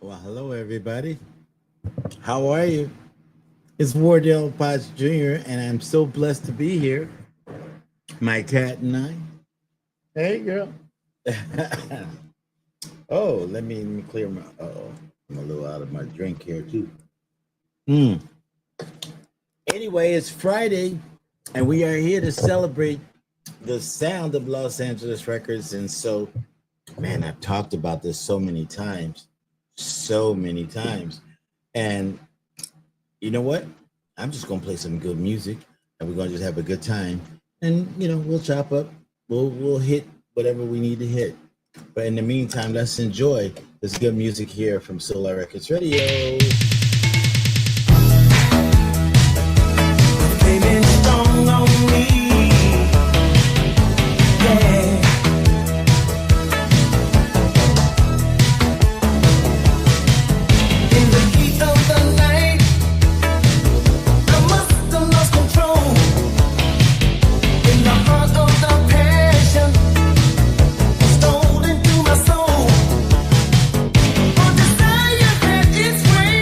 Well, hello, everybody. How are you? It's Wardell Potts Jr., and I'm so blessed to be here. My cat and I. Hey, girl. Oh, let me clear my. Oh, I'm a little out of my drink here too. Mm. Anyway, it's Friday, and we are here to celebrate the sound of Los Angeles records. And so, man, I've talked about this so many times, and you know what? I'm just gonna play some good music, and we're gonna just have a good time. And we'll chop up. We'll hit whatever we need to hit. But in the meantime, let's enjoy this good music here from Solar Records Radio. Came in strong on me. Yeah. In the heat of the night, I must have lost control. In the heart of the passion, stole into my soul. For desire had its way.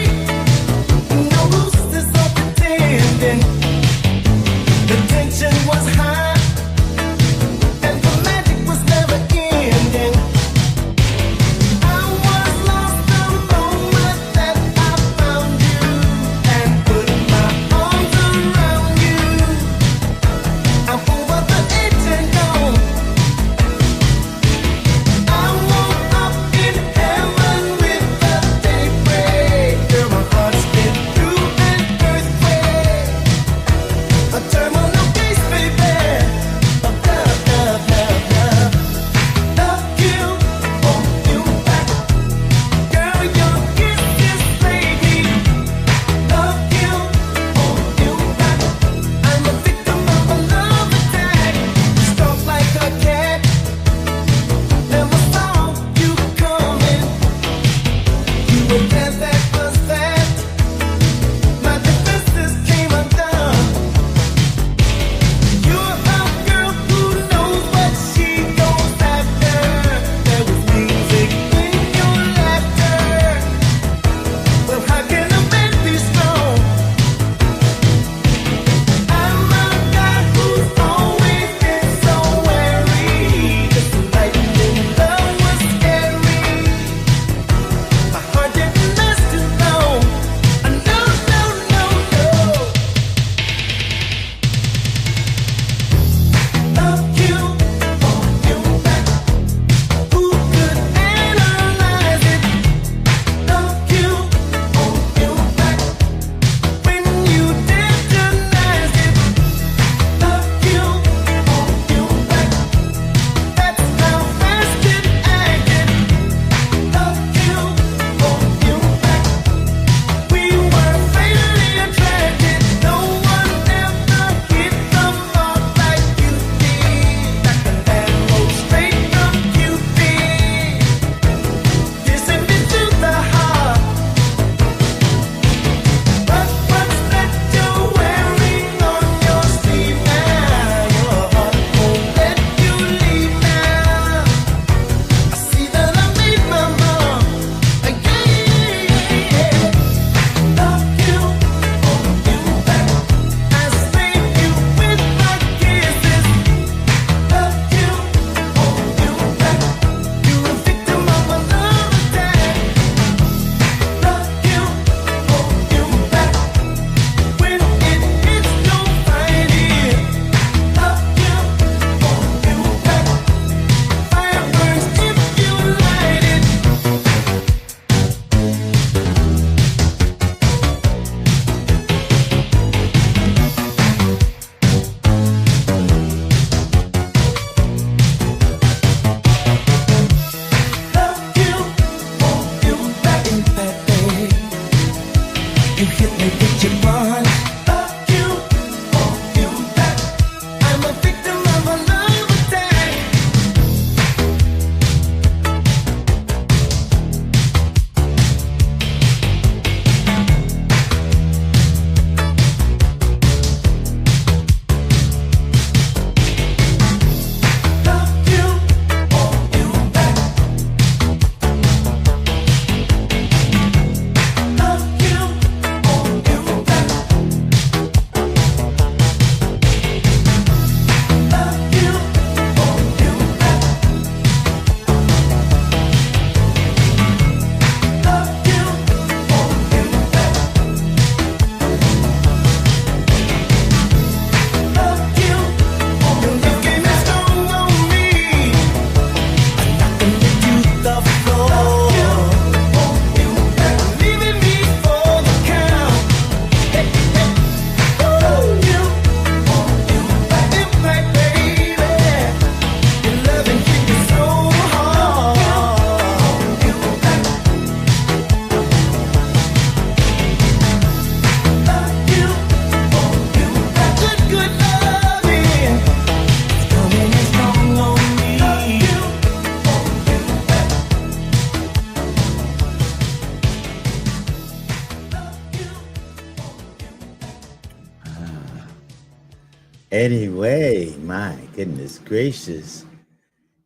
Anyway, my goodness gracious,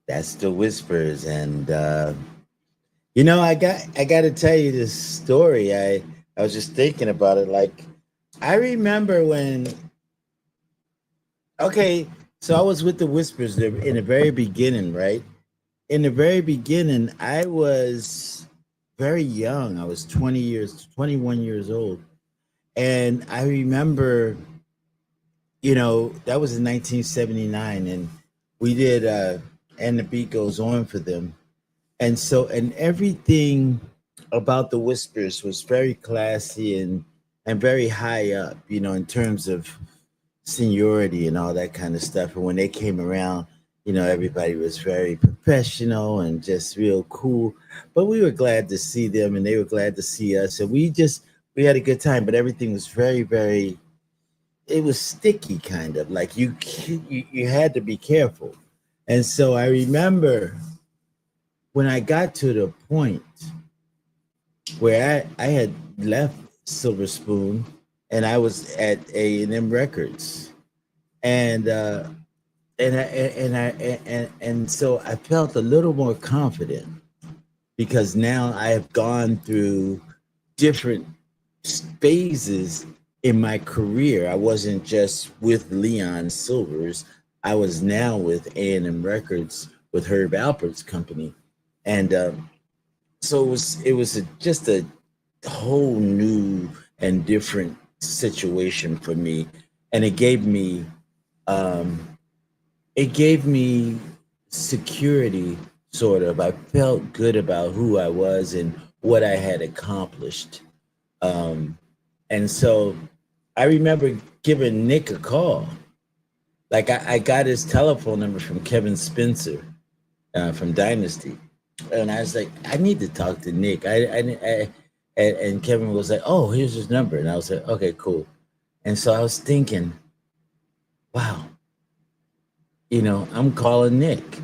that's the Whispers, and I got to tell you this story. I was just thinking about it. Like, I remember when. Okay, so I was with the Whispers in the very beginning, right? In the very beginning, I was very young. I was 21 years old. And I remember, that was in 1979. And we did, And the Beat Goes On for them. And everything about the Whispers was very classy and very high up, in terms of seniority and all that kind of stuff. And when they came around, everybody was very professional and just real cool. But we were glad to see them, and they were glad to see us. And we had a good time. But everything was very, very. It was sticky, kind of like you had to be careful. And so I remember when I got to the point where I had left Silver Spoon and I was at A&M Records, and and so I felt a little more confident because now I have gone through different phases in my career. I wasn't just with Leon Silvers. I was now with A&M Records with Herb Alpert's company, and so it was just a whole new and different situation for me, and um, it gave me security, sort of. I felt good about who I was and what I had accomplished. Um, and so I remember giving Nick a call. Like I got his telephone number from Kevin Spencer from Dynasty, and I was like, I need to talk to Nick. And Kevin was like, oh, here's his number, and I was like, okay, cool. And so I was thinking, wow, I'm calling Nick.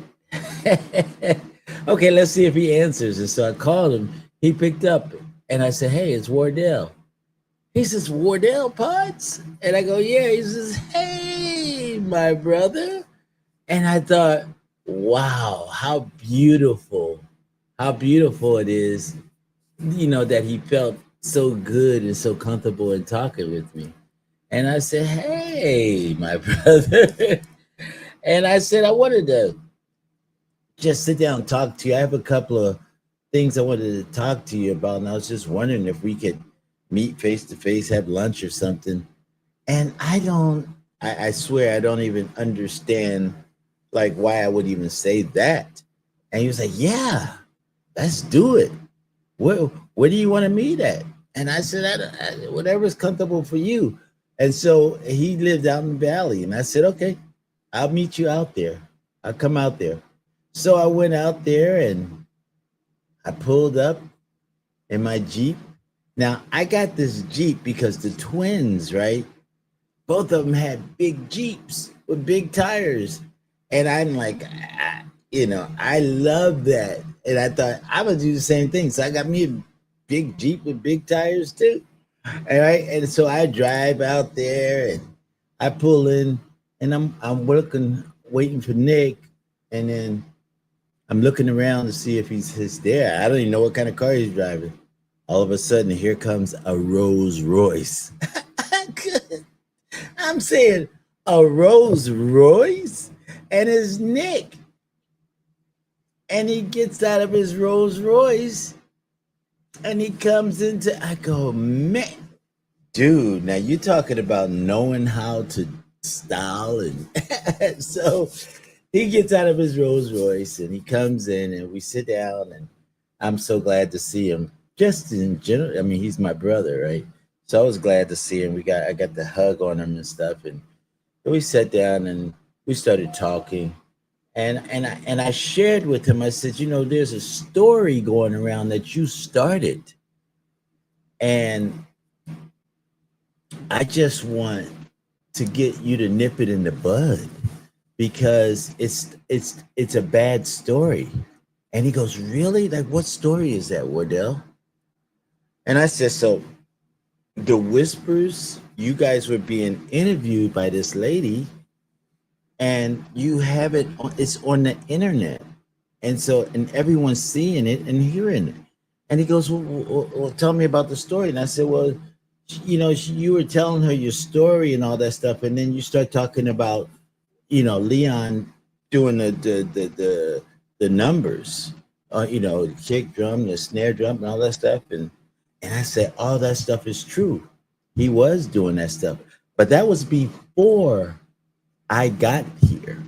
Okay, let's see if he answers. And so I called him. He picked up, and I said, hey, it's Wardell. He says, Wardell Potts? And I go, yeah. He says, hey, my brother. And I thought, wow, how beautiful it is, that he felt so good and so comfortable in talking with me. And I said, hey, my brother. And I said, I wanted to just sit down and talk to you. I have a couple of things I wanted to talk to you about. And I was just wondering if we could meet face to face, have lunch or something. And I swear, I don't even understand like why I would even say that. And he was like, yeah, let's do it. Where do you want to meet at? And I said, whatever's comfortable for you. And so he lived out in the valley. And I said, okay, I'll meet you out there. I'll come out there. So I went out there and I pulled up in my Jeep. Now, I got this Jeep because the twins, right? Both of them had big Jeeps with big tires. And I'm like, I love that. And I thought I would do the same thing. So I got me a big Jeep with big tires too. All right. And so I drive out there and I pull in and I'm waiting for Nick. And then I'm looking around to see if he's there. I don't even know what kind of car he's driving. All of a sudden, here comes a Rolls Royce. I'm saying a Rolls Royce, and it's Nick. And he gets out of his Rolls Royce and he comes into, I go, man, dude, now you're talking about knowing how to style. And so he gets out of his Rolls Royce and he comes in and we sit down, and I'm so glad to see him. Just in general, I mean, he's my brother, right? So I was glad to see him. I got the hug on him and stuff, and we sat down and we started talking. And I shared with him. I said, there's a story going around that you started, and I just want to get you to nip it in the bud because it's a bad story. And he goes, really? Like, what story is that, Wardell? And I said, so the Whispers, you guys were being interviewed by this lady, and you have it on, it's on the internet, and so and everyone's seeing it and hearing it. And he goes, well, tell me about the story. And I said, well, you were telling her your story and all that stuff, and then you start talking about, Leon doing the numbers, the kick drum, the snare drum, and all that stuff. And I said, all that stuff is true. He was doing that stuff, but that was before I got here.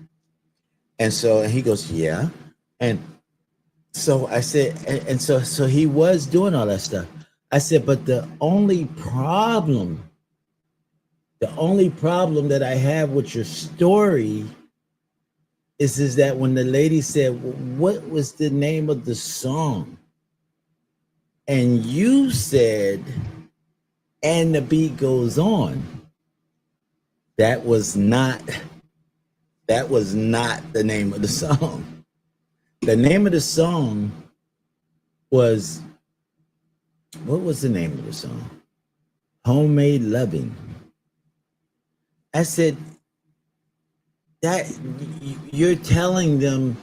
And he goes, yeah. And so I said, and so he was doing all that stuff. I said, but the only problem that I have with your story is that when the lady said, well, what was the name of the song? And you said, and the beat goes on. That was not the name of the song. The name of the song was, what was the name of the song? Homemade Loving. I said, that you're telling them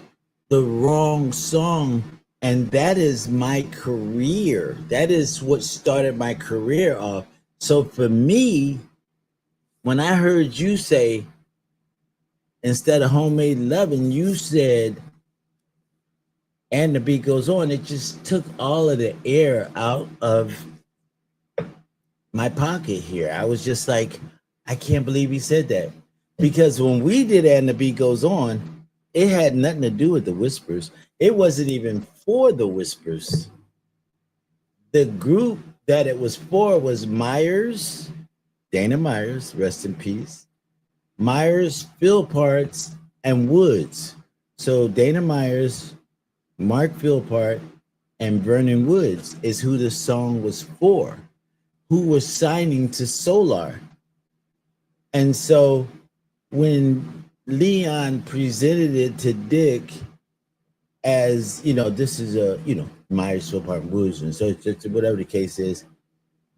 the wrong song, and that is my career. That is what started my career off. So for me, when I heard you say, instead of Homemade Loving, you said, and the beat goes on, it just took all of the air out of my pocket here. I was just like, I can't believe he said that. Because when we did And the Beat Goes On, it had nothing to do with the Whispers. It wasn't even for the Whispers. The group that it was for was Myers, Dana Myers, rest in peace, Myers, Philpart, and Woods. So Dana Myers, Mark Philpart, and Vernon Woods is who the song was for, who was signing to Solar. And so when Leon presented it to Dick as, this is Myers, Philpart, Woods, and so just whatever the case is,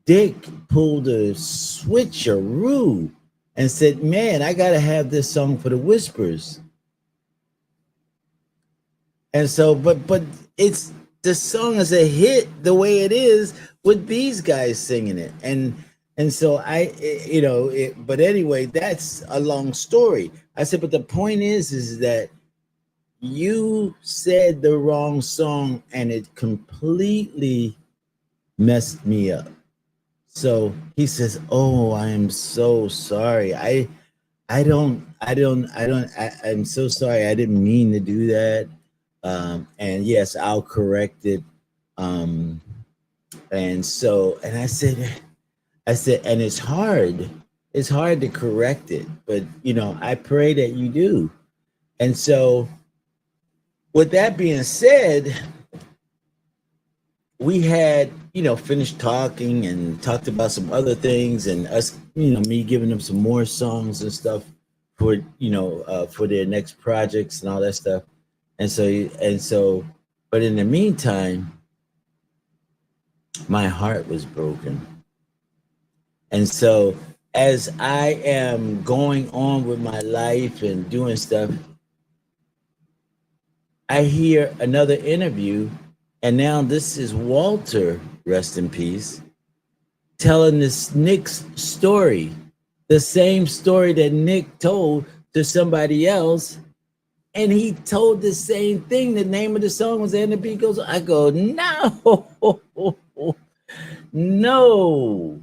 Dick pulled a switcheroo and said, man, I got to have this song for the Whispers. And so, but it's, the song is a hit the way it is with these guys singing it. And so but anyway, that's a long story. I said, but the point is that you said the wrong song and it completely messed me up. So he says, oh, I am so sorry. I'm so sorry. I didn't mean to do that. And yes, I'll correct it. And I said, and it's hard to correct it, but I pray that you do. And so with that being said, we had, finished talking and talked about some other things, and us, me giving them some more songs and stuff for, for their next projects and all that stuff. And so, but in the meantime, my heart was broken. And so as I am going on with my life and doing stuff, I hear another interview, and now this is Walter, rest in peace, telling this Nick's story, the same story that Nick told to somebody else. And he told the same thing. The name of the song was And the Beat Goes On. I go, no, no.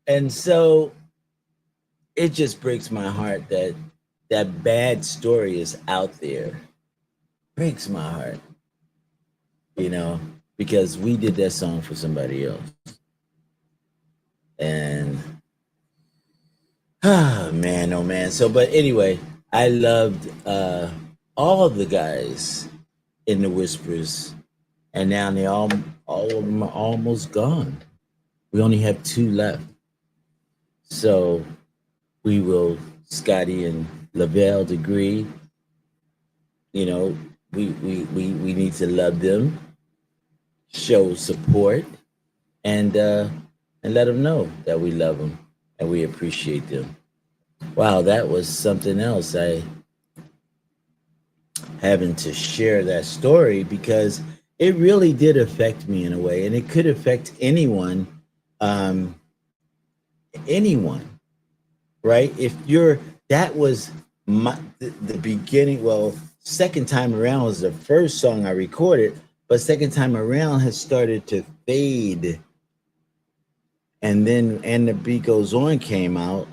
And so it just breaks my heart that that bad story is out there. Breaks my heart, because we did that song for somebody else. And oh man. So, but anyway, I loved all of the guys in the Whispers, and now they all of them are almost gone. We only have 2 left. So we will, Scotty and Lavelle agree, we need to love them, show support, and let them know that we love them and we appreciate them. Wow, that was something else. I having to share that story because it really did affect me in a way, and it could affect anyone, um, anyone, right? If you're that was the beginning. Well, second time around was the first song I recorded, but second time around has started to fade, and then and the beat goes on came out,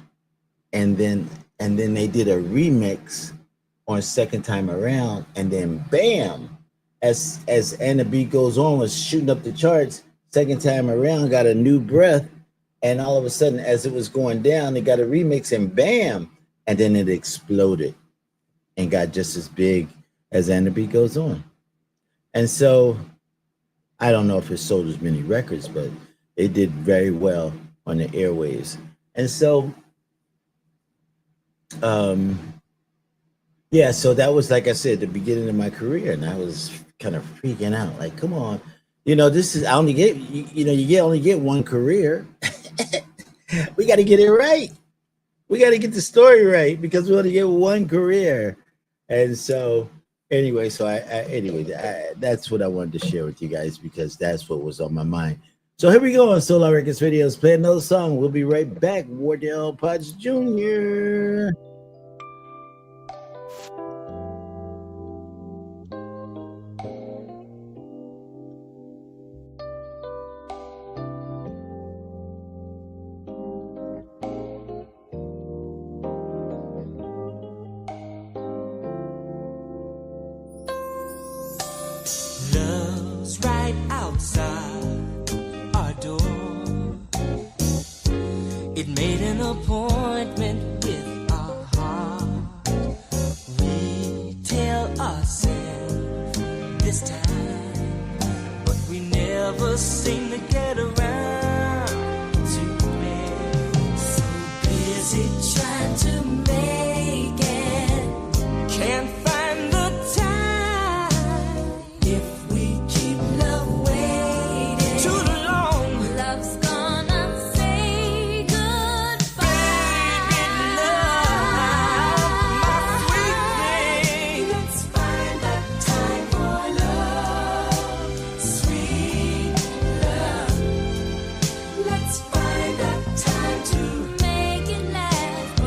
and then they did a remix on second time around, and then bam, as and the beat goes on was shooting up the charts. Second time around got a new breath, and all of a sudden, as it was going down, they got a remix, and bam, and then it exploded and got just as big as and the beat goes on. And so I don't know if it sold as many records, but it did very well on the airwaves. And so um yeah, so that was like I said, the beginning of my career, and I was kind of freaking out. Like, come on, this is I only get you get only get one career. We got to get it right. We got to get the story right because we only get one career. And so, anyway, that's what I wanted to share with you guys because that's what was on my mind. So here we go on Solar Records Videos, playing another song. We'll be right back. Wardell Potts Jr. Love's right outside our door. It made an appointment with our heart. We tell ourselves this time, but we never seem to get around to it. So busy trying to make it, can't find the time. If we keep love waiting too long, love's gonna say goodbye. Baby, love, my sweet thing. Let's find that time for love, sweet love. Let's find that time to make it last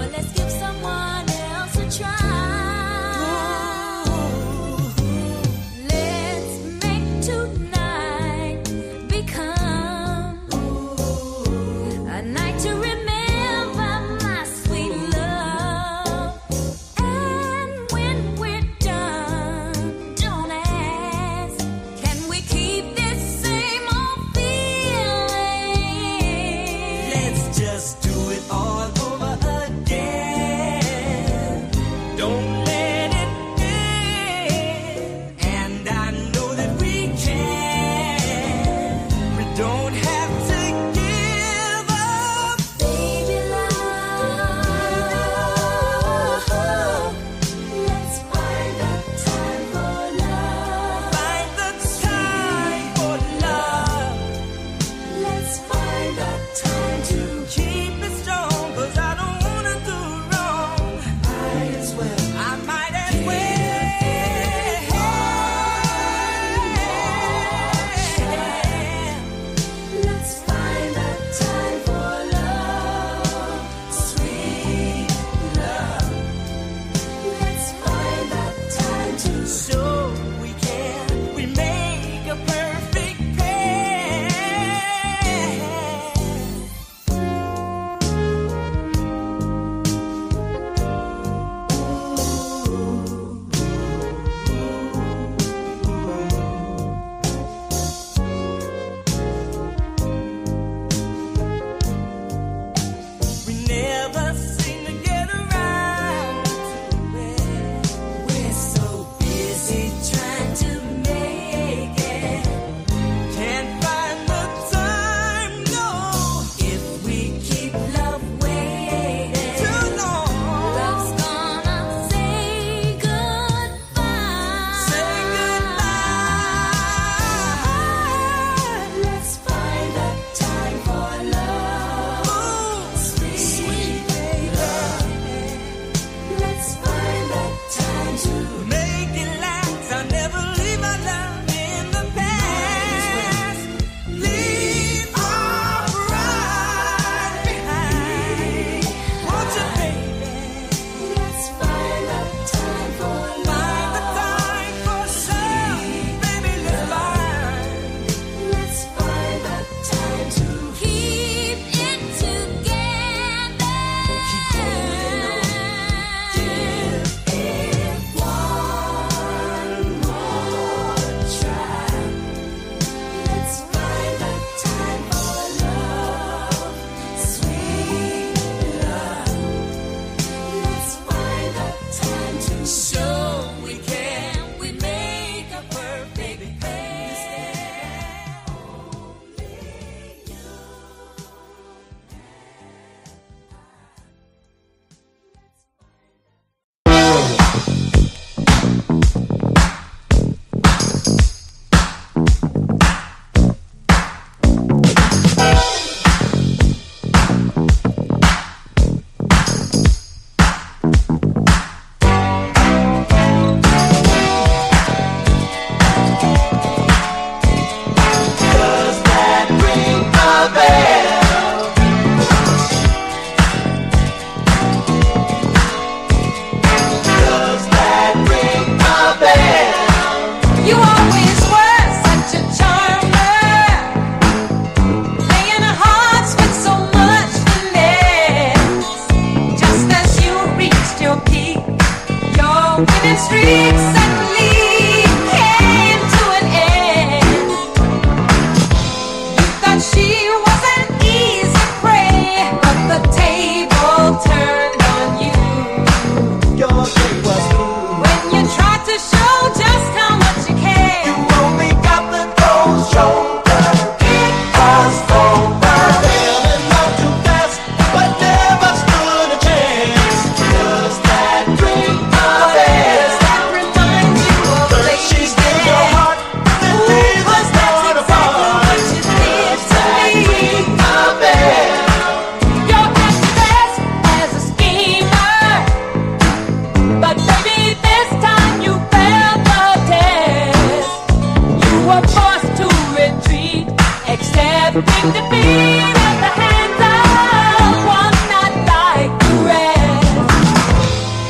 were forced to retreat, accepting defeat at the hands of one not like the rest.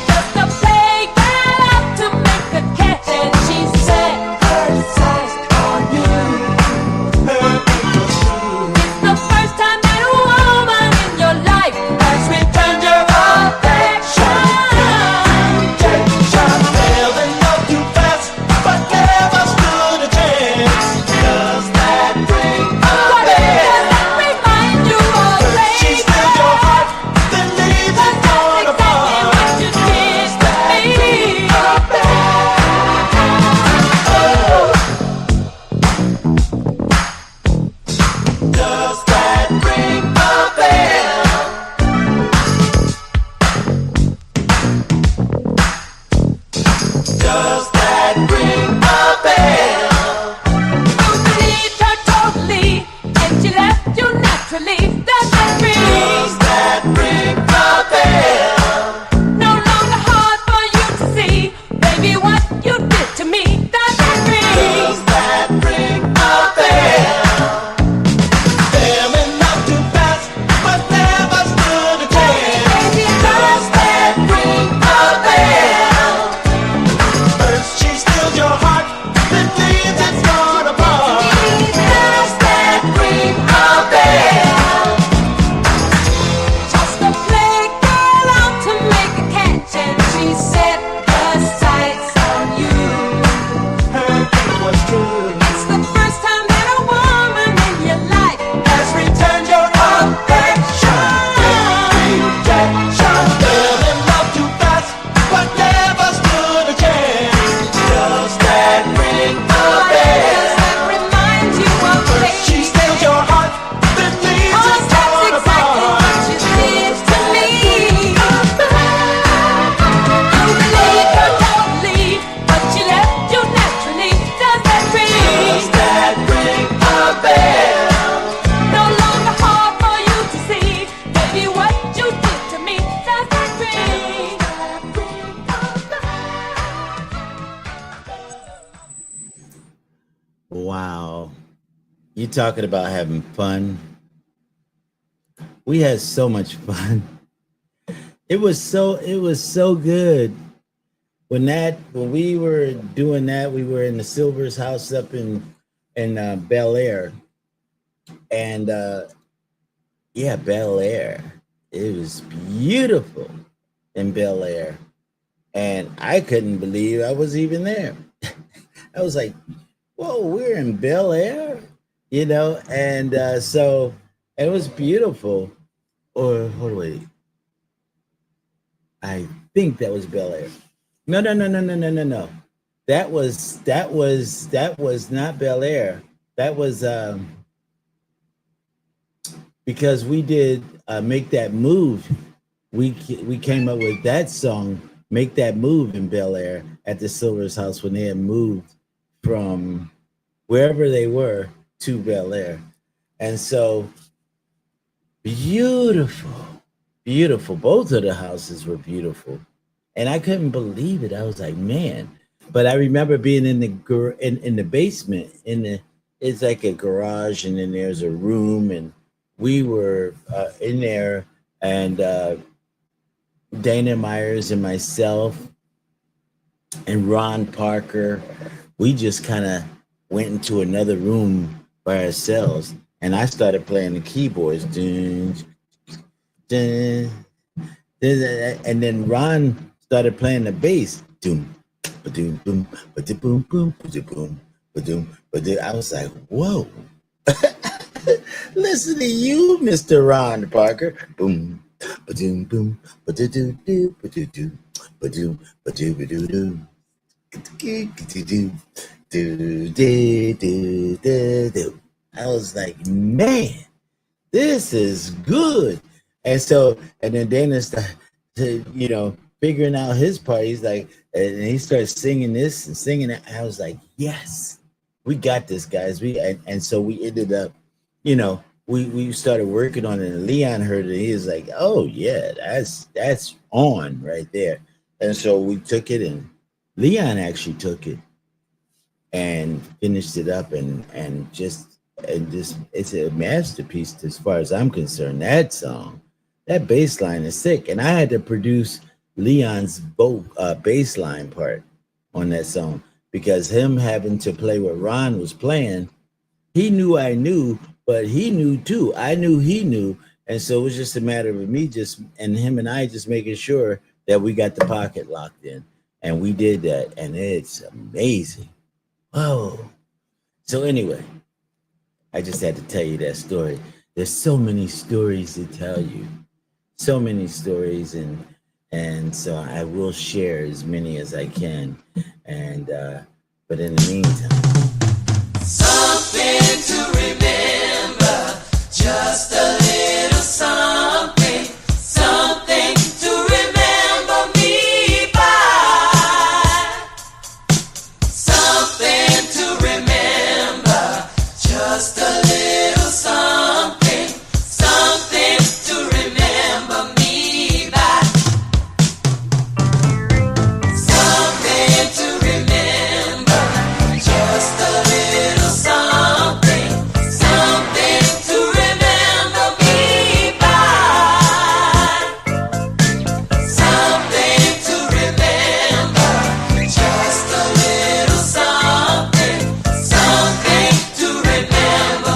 Just a play got up to make a catch, and she set her sights on you. It's the first time that a woman in your life has returned your affection. Fell in love too fast, but never stood a chance. Does that ring a What does bell? that remind you of, She baby? steals your heart, then leaves it torn That's exactly apart. what you did to me. Does that ring a bell? Does that ring a bell? You believed her totally, and she left you naturally. Does that Does ring? that ring a bell? No longer hard for you to see, baby, what you did to me. Does that ring? Does that ring a bell? Fell in love too fast, but never stood a chance. Baby, Does that ring a bell? First she steals your heart, then leaves it torn apart. Does that ring a bell? just a play girl out to make a catch, and she set her sights on you. Her thing was true. It's the first time that a woman in your life Has returned your affection. Rejection. Fell in love too fast, but never stood a chance. Does that ring a What bell? does that remind you of, First she baby? steals your heart, then leaves Oh, it that's torn exactly apart. what you did to me. You believed her totally, but she left you naturally. Does that ring? Does that ring a bell? No longer hard for you to see, baby, what you did to me. Does that ring? Wow. You talking about having fun? We had so much fun. It was so good. When we were doing that, we were in the Silver's house up in Bel Air. And yeah, Bel Air. It was beautiful in Bel Air. And I couldn't believe I was even there. I was like, whoa, we're in Bel Air, you know? And so it was beautiful. Or hold on, wait. I think that was Bel Air. No. That was not Bel Air. That was because we did Make That Move. We came up with that song, Make That Move, in Bel Air at the Silver's house when they had moved from wherever they were to Bel Air. And so beautiful. Both of the houses were beautiful. And I couldn't believe it. I was like, man. But I remember being in the basement, it's like a garage, and then there's a room, and we were in there, and Dana Myers and myself and Ron Parker, we just kind of went into another room by ourselves, and I started playing the keyboards. Dun, dun, dun, and then Ron started playing the bass. Doom, ba-doom, boom, ba-doom, boom, ba-doom, ba-doom, ba-doom. I was like, whoa. Listen to you, Mr. Ron Parker. Boom, ba-doom, boom, ba-do-do-do, ba-do-do, ba-doom, ba-do, ba-do-do. Do-do-do-do-do-do. I was like, man, this is good. And so, and then Dana started, figuring out his part. He's like, and he started singing this and singing that. I was like, yes, we got this, guys. And so we ended up, we started working on it, and Leon heard it. He was like, oh yeah, that's on right there. And so we took it, and Leon actually took it and finished it up and just it's a masterpiece as far as I'm concerned. That song, that bass line is sick, and I had to produce Leon's bass line part on that song because him having to play what Ron was playing, he knew I knew, but he knew too. I knew he knew, and so it was just a matter of me just and him and I just making sure that we got the pocket locked in, and we did that, and it's amazing. Oh, so anyway, I just had to tell you that story. There's so many stories to tell you, so many stories, and so I will share as many as I can. And but in the meantime, Something to remember, just a little something, something to remember me by. Something to remember, just a little something, something to remember me by. Something to remember, just a little something, something to remember me by. Something to remember, just a little something, something to remember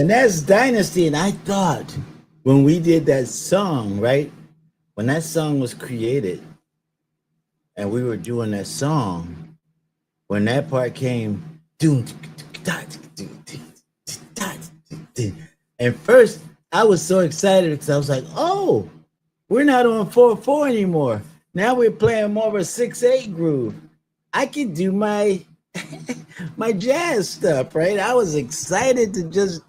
And that's Dynasty. And I thought when we did that song, right? When that song was created and we were doing that song, when that part came, and first I was so excited because I was like, oh, we're not on 4/4 anymore. Now we're playing more of a 6/8 groove. I can do my my jazz stuff, right? I was excited to just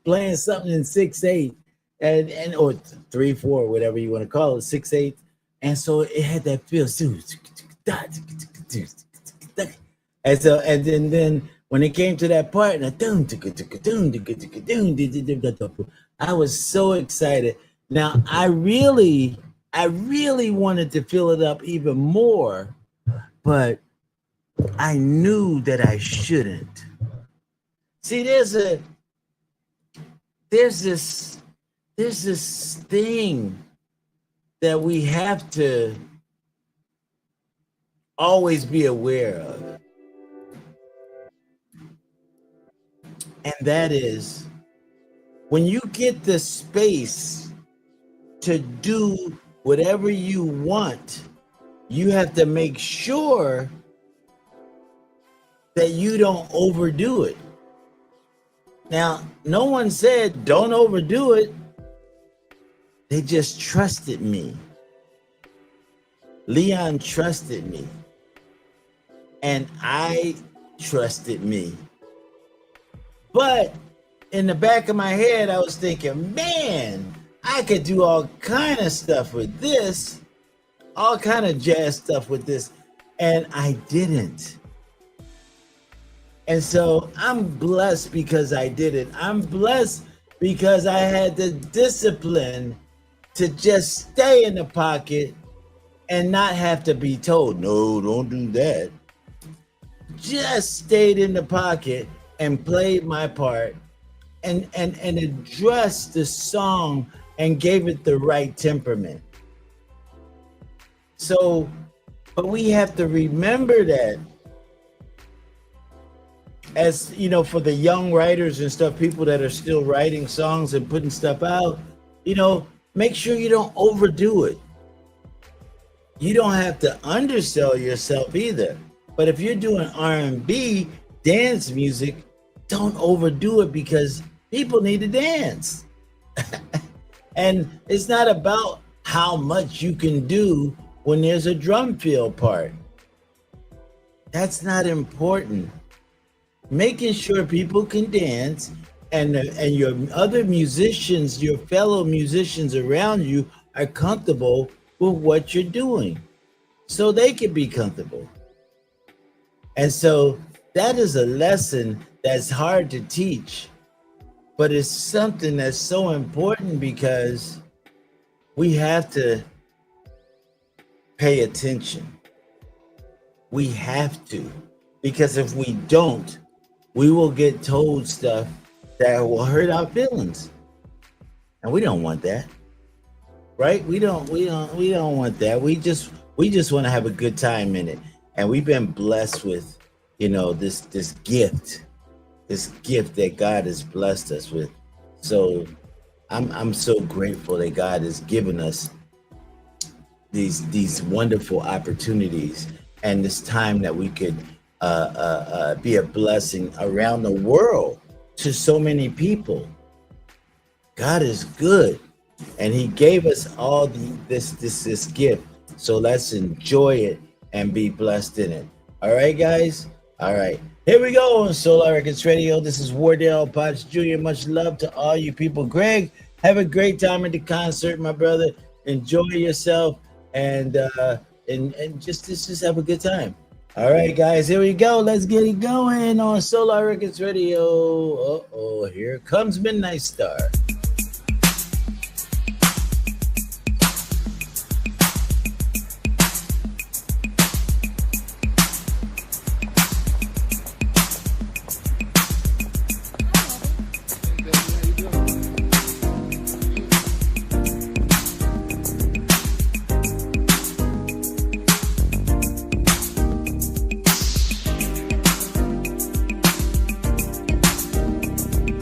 playing something in 6/8 and or 3/4, whatever you want to call it, 6/8. And so it had that feel. And so and then when it came to that part, I was so excited. Now I really wanted to fill it up even more, but I knew that I shouldn't. See, there's this thing that we have to always be aware of. And that is when you get the space to do whatever you want, you have to make sure that you don't overdo it. Now, no one said don't overdo it. They just trusted me. Leon trusted me. And I trusted me. But in the back of my head, I was thinking, man, I could do all kind of stuff with this, all kind of jazz stuff with this, and I didn't. And so I'm blessed because I did it. I'm blessed because I had the discipline to just stay in the pocket and not have to be told, no, don't do that. Just stayed in the pocket and played my part and addressed the song and gave it the right temperament. So, but we have to remember that, as you know, for the young writers and stuff, people that are still writing songs and putting stuff out, you know, make sure you don't overdo it. You don't have to undersell yourself either. But if you're doing R&B, dance music, don't overdo it because people need to dance. And it's not about how much you can do when there's a drum fill part. That's not important. Making sure people can dance and your other musicians, your fellow musicians around you are comfortable with what you're doing so they can be comfortable. And so that is a lesson that's hard to teach, but it's something that's so important because we have to pay attention. We have to, because if we don't, we will get told stuff that will hurt our feelings. And we don't want that. Right? We don't want that. We just want to have a good time in it. And we've been blessed with, you know, this gift that God has blessed us with. So I'm so grateful that God has given us these wonderful opportunities and this time that we could be a blessing around the world to so many people. God is good, and He gave us all this gift. So let's enjoy it and be blessed in it. All right, guys. All right, here we go on Solar Records Radio. This is Wardell Potts Jr. Much love to all you people. Greg, have a great time at the concert, my brother. Enjoy yourself and just have a good time. All right, guys, here we go. Let's get it going on Solar Records Radio. Uh-oh, here comes Midnight Star.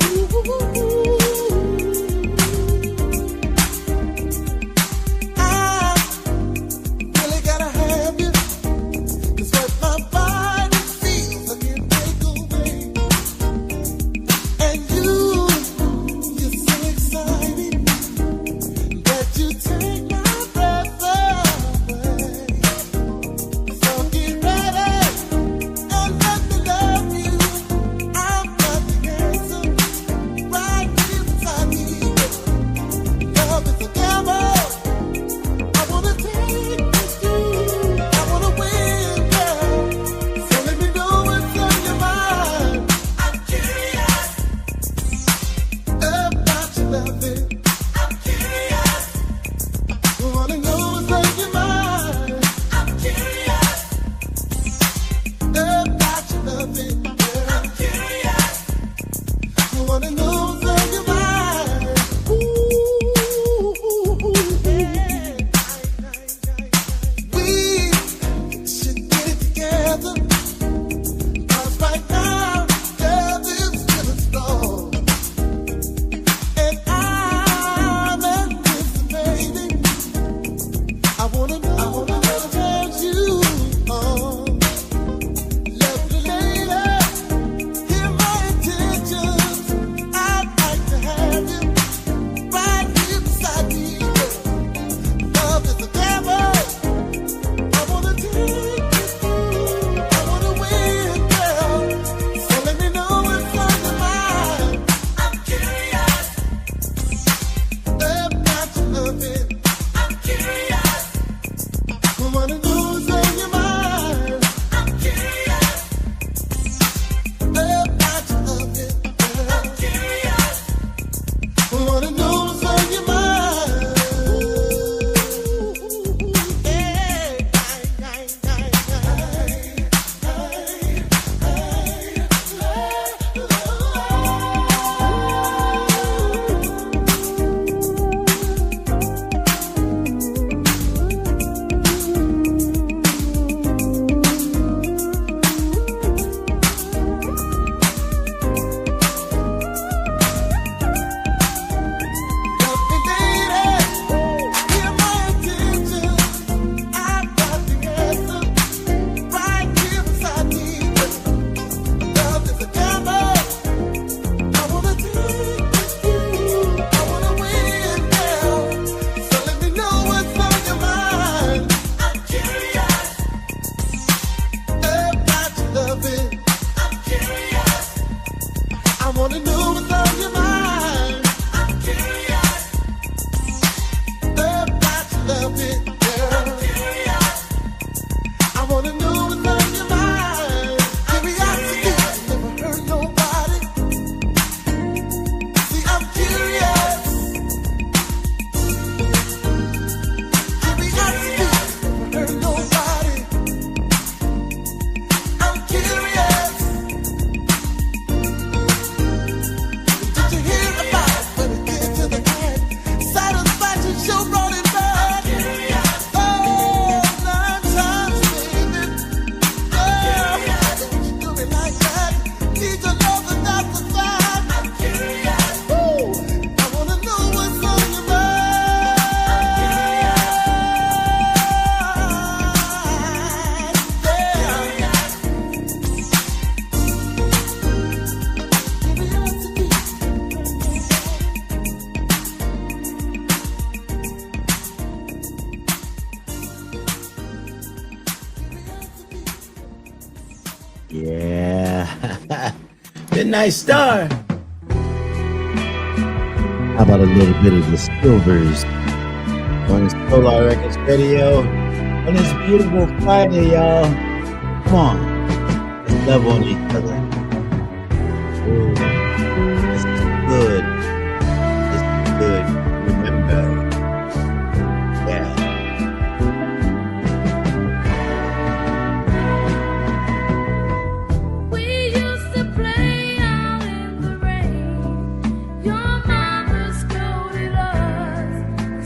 Ooh, ooh, ooh. Yeah. Midnight Star. How about a little bit of the Silvers on Solar Records Radio on this beautiful Friday, y'all? Come on. Let's love on each other. Ooh, this is good. This is good. Remember. Yeah. We used to play out in the rain. Your mama scolded us.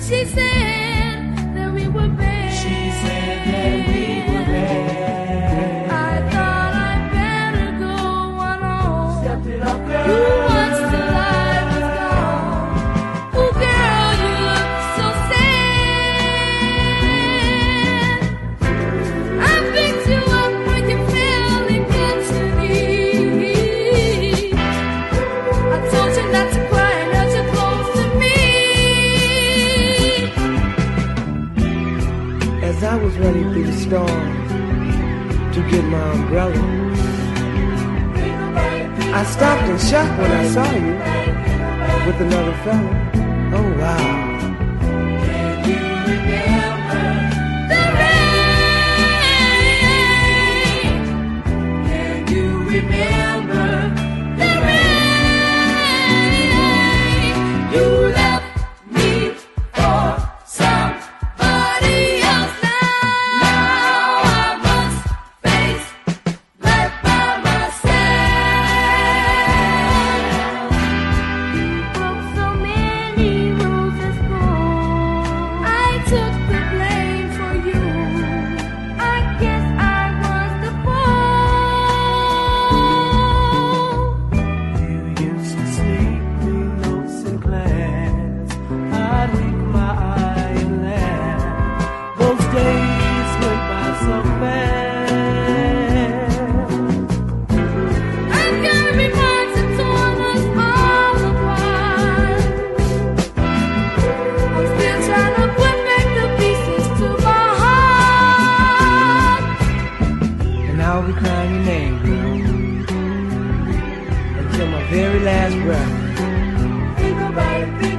She said that we were bad. She said that we were bad. I thought I'd better go on home. Stepped it up, You girl. watched till I was gone. Oh, girl, you look so sad. I picked you up when you fell into me. I told you not to cry and held you close to me. As I was running through the storm to get my umbrella, I stopped in shock when I saw you with another fella. Oh wow. Can you remember? The rain. Can you remember? The rain. You left me for somebody else. Now I must face life by myself. You broke so many rules at school. I took the blame for you. I guess I was the fool. You used to sneak me notes in class. I'd wink my eye and laugh. Those days went by so fast. I carry marks and torn us all apart. I'm still trying to put back the pieces to my heart. And I'll be crying your name, girl, until my very last breath.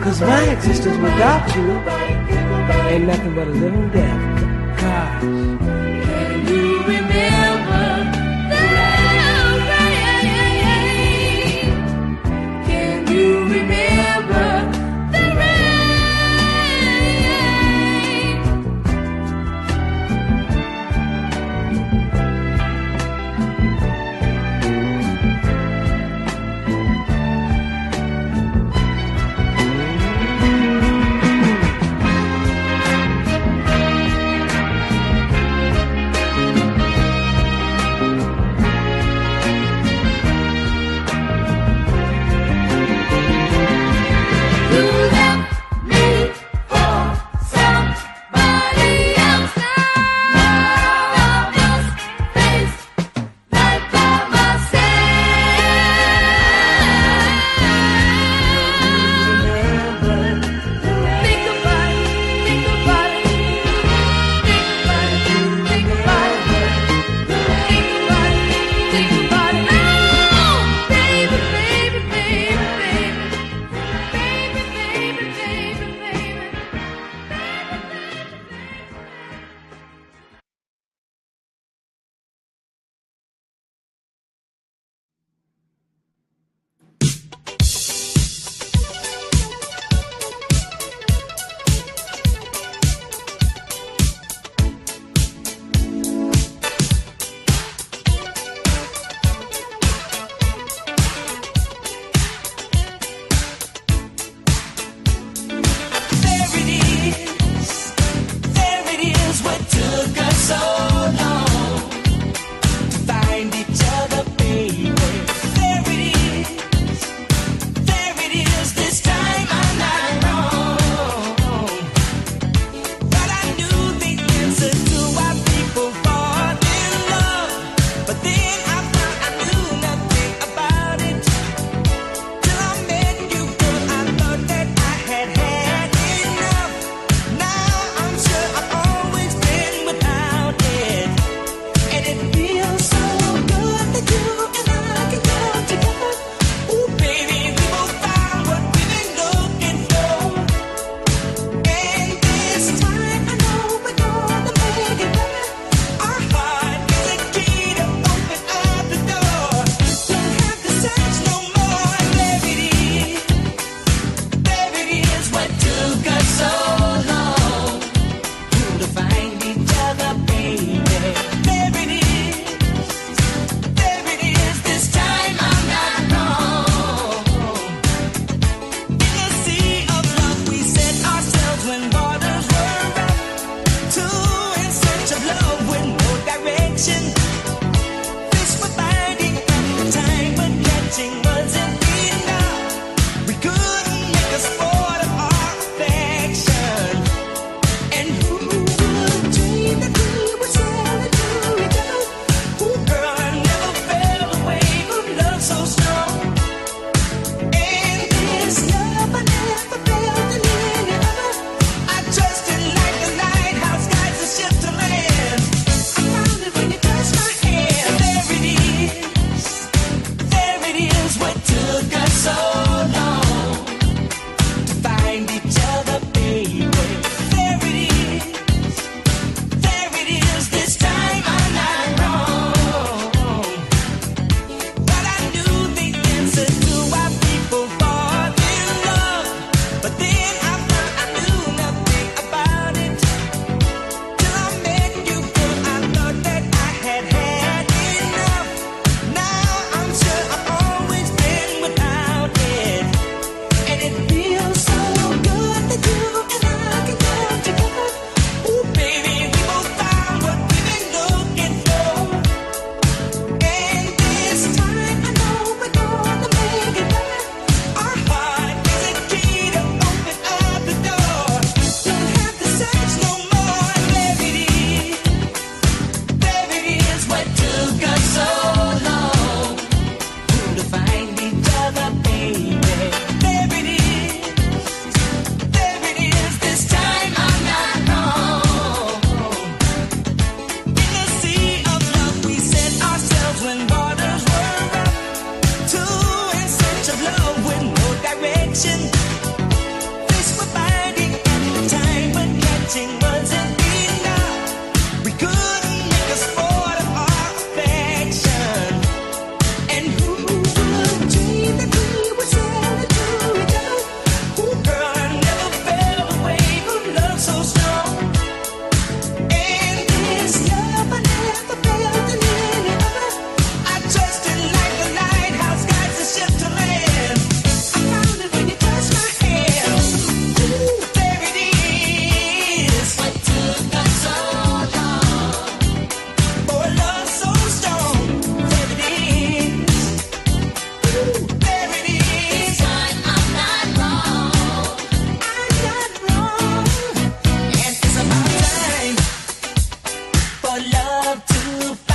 Cause my existence without you ain't nothing but a living death. Gosh. Can you remember the rain? Can you remember the rain?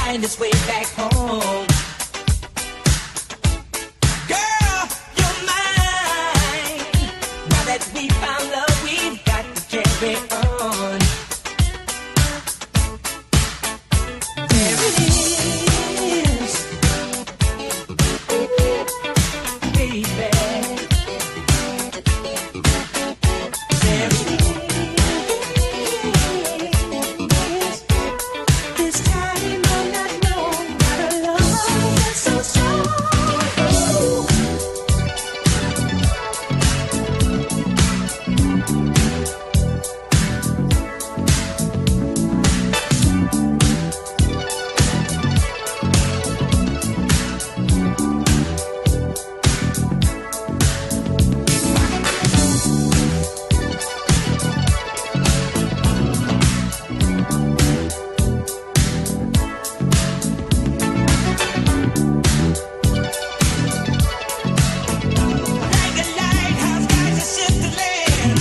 find its way back home. Girl, you're mine. Now that we found love, we've got to carry on. There it is, baby. There it is. This time I'm not known how to love that's so strong. Like a lighthouse guides a ship to land.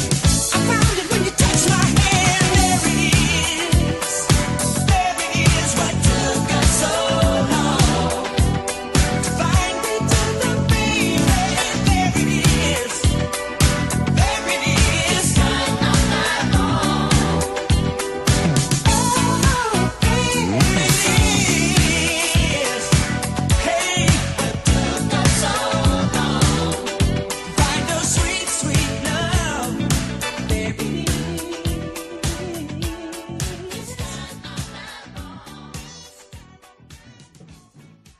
I found it when you touched my hand. There it is. There it is. What took us so long to find each other, baby? There it is. There it is. Time on my own. Oh, there it is. Hey, what took us so long? Find your sweet, sweet love. There it is.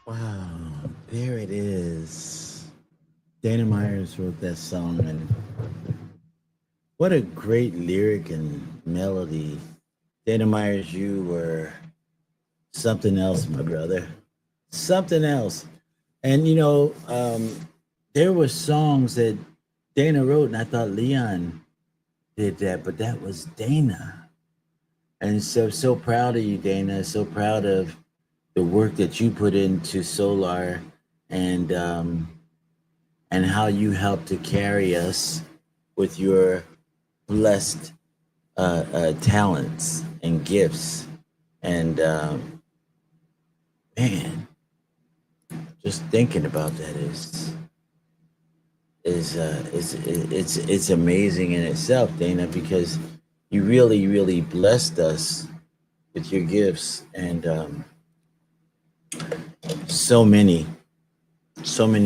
Wow, there it is. Dana Myers wrote that song, and what a great lyric and melody. Dana Myers, you were something else, my brother. Something else. And there were songs that Dana wrote, and I thought Leon did that, but that was Dana. And so proud of you, Dana. So proud of the work that you put into Solar, and how you helped to carry us with your blessed talents and gifts. And man, just thinking about that it's amazing in itself, Dana, because you really, really blessed us with your gifts, and so many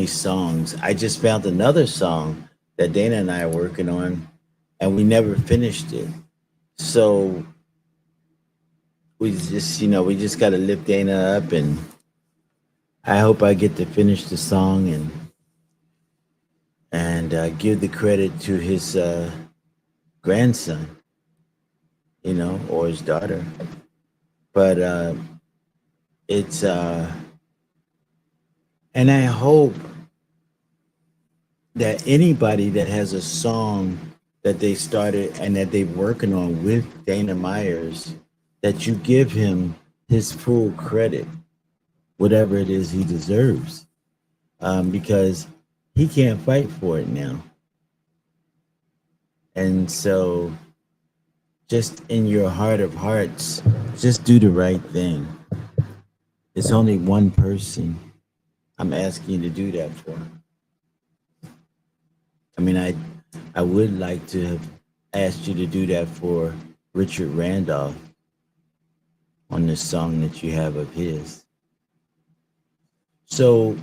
songs. I just found another song that Dana and I are working on, and we never finished it. So we just got to lift Dana up, and I hope I get to finish the song and give the credit to his grandson, or his daughter. But it's and I hope that anybody that has a song that they started and that they're working on with Dana Myers, that you give him his full credit, whatever it is he deserves, because he can't fight for it now. And so just in your heart of hearts, just do the right thing. It's only one person I'm asking you to do that for. I mean, I would like to have asked you to do that for Richard Randolph on this song that you have of his. So,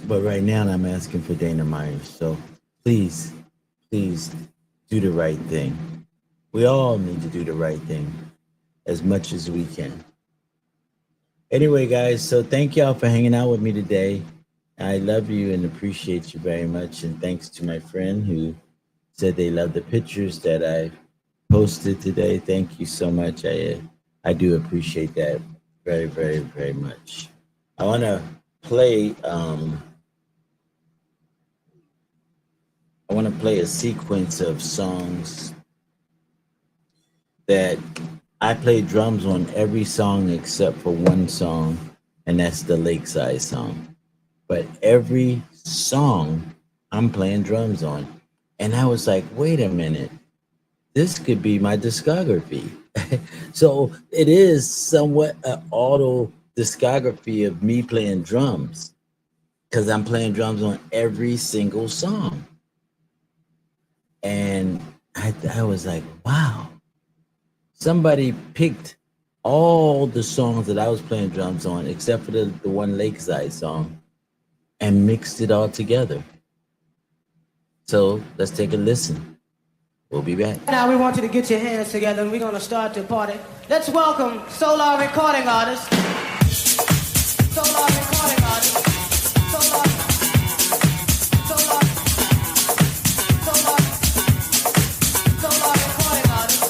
but right now I'm asking for Dana Myers. So please do the right thing. We all need to do the right thing as much as we can. Anyway, guys, so thank y'all for hanging out with me today. I love you and appreciate you very much. And thanks to my friend who said they love the pictures that I posted today. Thank you so much. I do appreciate that very, very, very much. I want to play a sequence of songs that I play drums on every song except for one song, and that's the Lakeside song. But every song I'm playing drums on. And I was like, wait a minute, this could be my discography. So it is somewhat an auto discography of me playing drums because I'm playing drums on every single song. And I was like, wow, somebody picked all the songs that I was playing drums on, except for the one Lakeside song, and mixed it all together. So let's take a listen. We'll be back. Now we want you to get your hands together and we're going to start the party. Let's welcome Solar Recording Artist. Solar Recording Artist. Solar. Solar. Solar. Solar Recording Artist.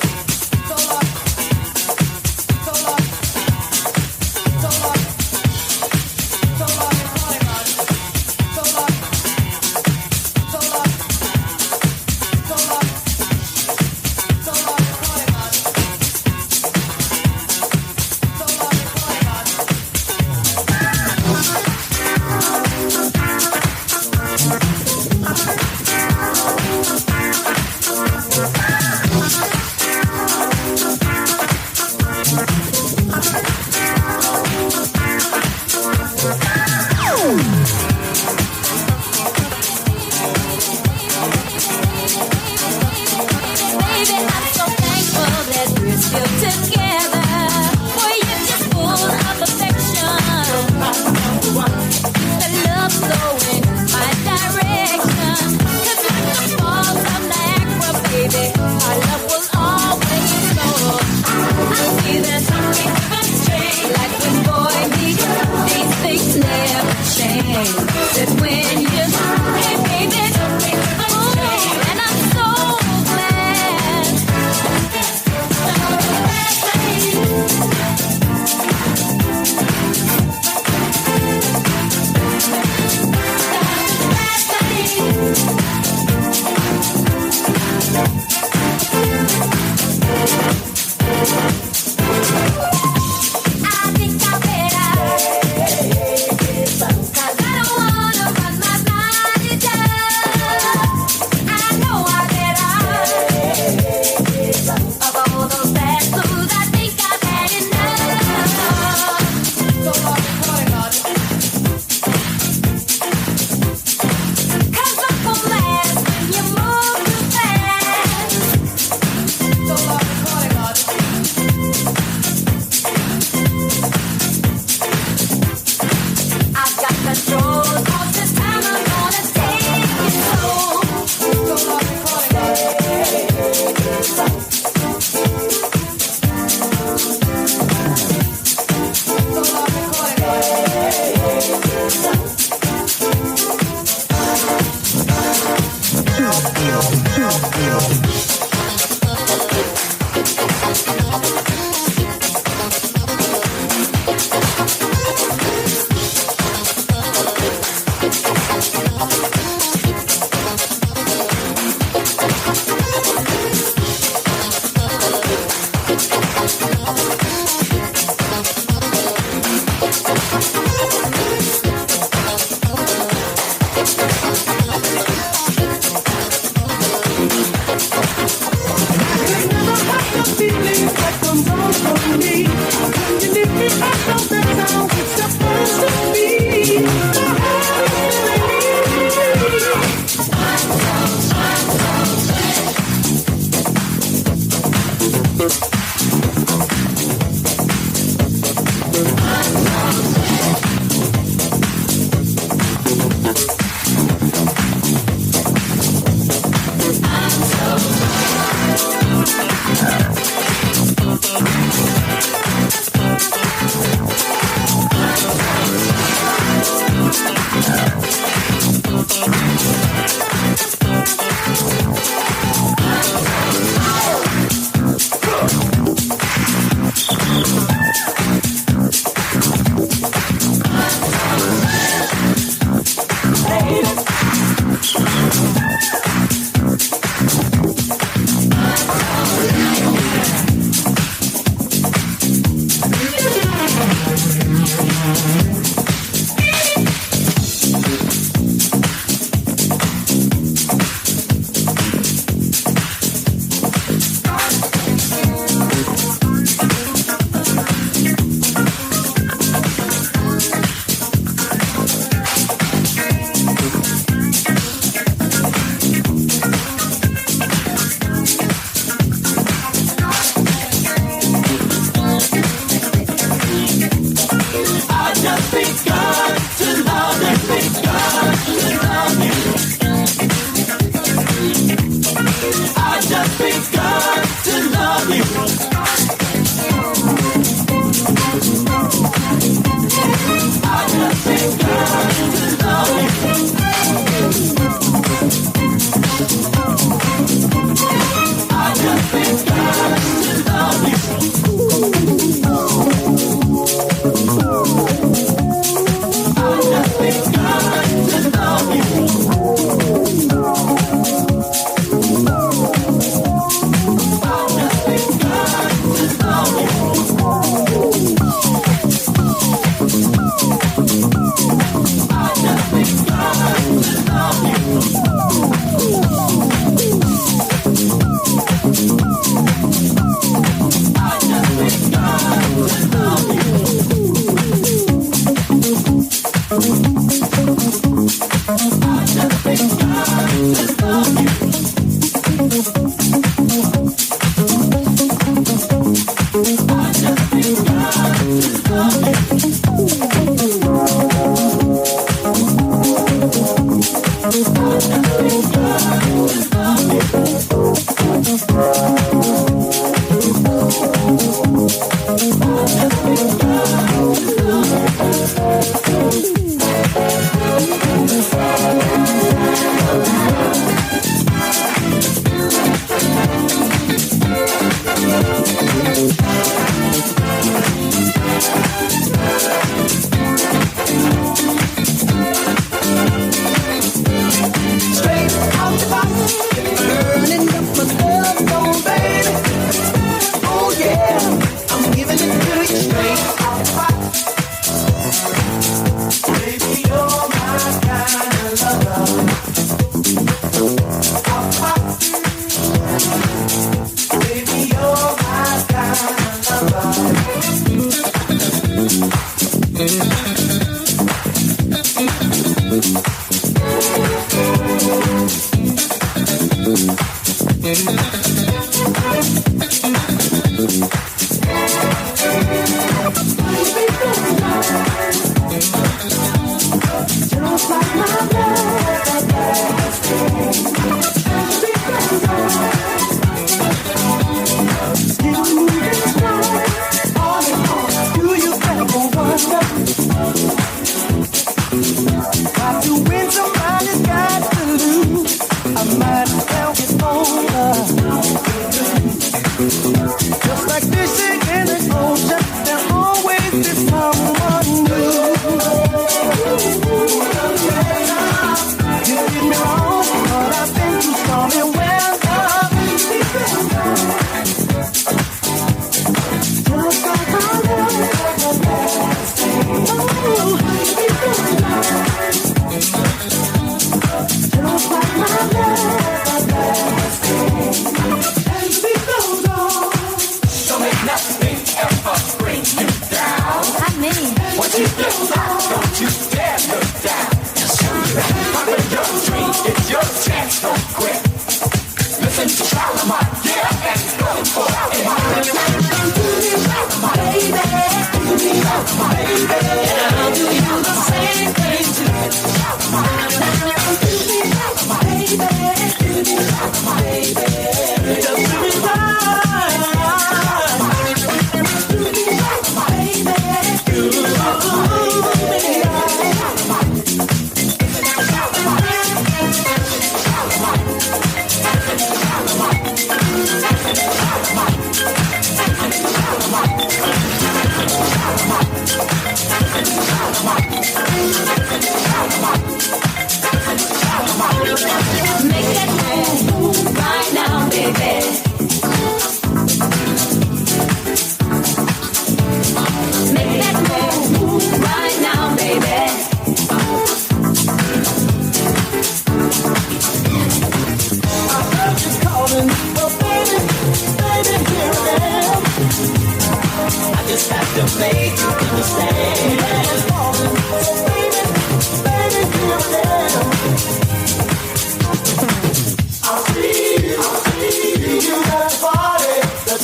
Solar. Solar. Solar. Solar Recording Artist. Solar. Solar. Solar. Solar Recording Artist. Solar Recording Artist. Baby, I'm so thankful that we're still together. Boy, you're just full of affection. The love flowing in my direction. 'Cause like the falls of Niagara, baby, our love will always flow. I see that something can change. Like when boy meets, these things never change. That when you, hey baby, oh, and I'm so glad. I think I better, 'cause I don't wanna run my body down. I know I better, of all those bad foods, I think I've had enough. Solar Recording Artist. 'Cause I'm so mad when you move too fast. Solar Recording Artist. I've got control, 'cause this time I'm gonna take it slow. Solar Recording Artist. Solar Recording Artist. begun to love you. I just begun to love you. I just begun to love you. I just begun to love you. I just begun to love you.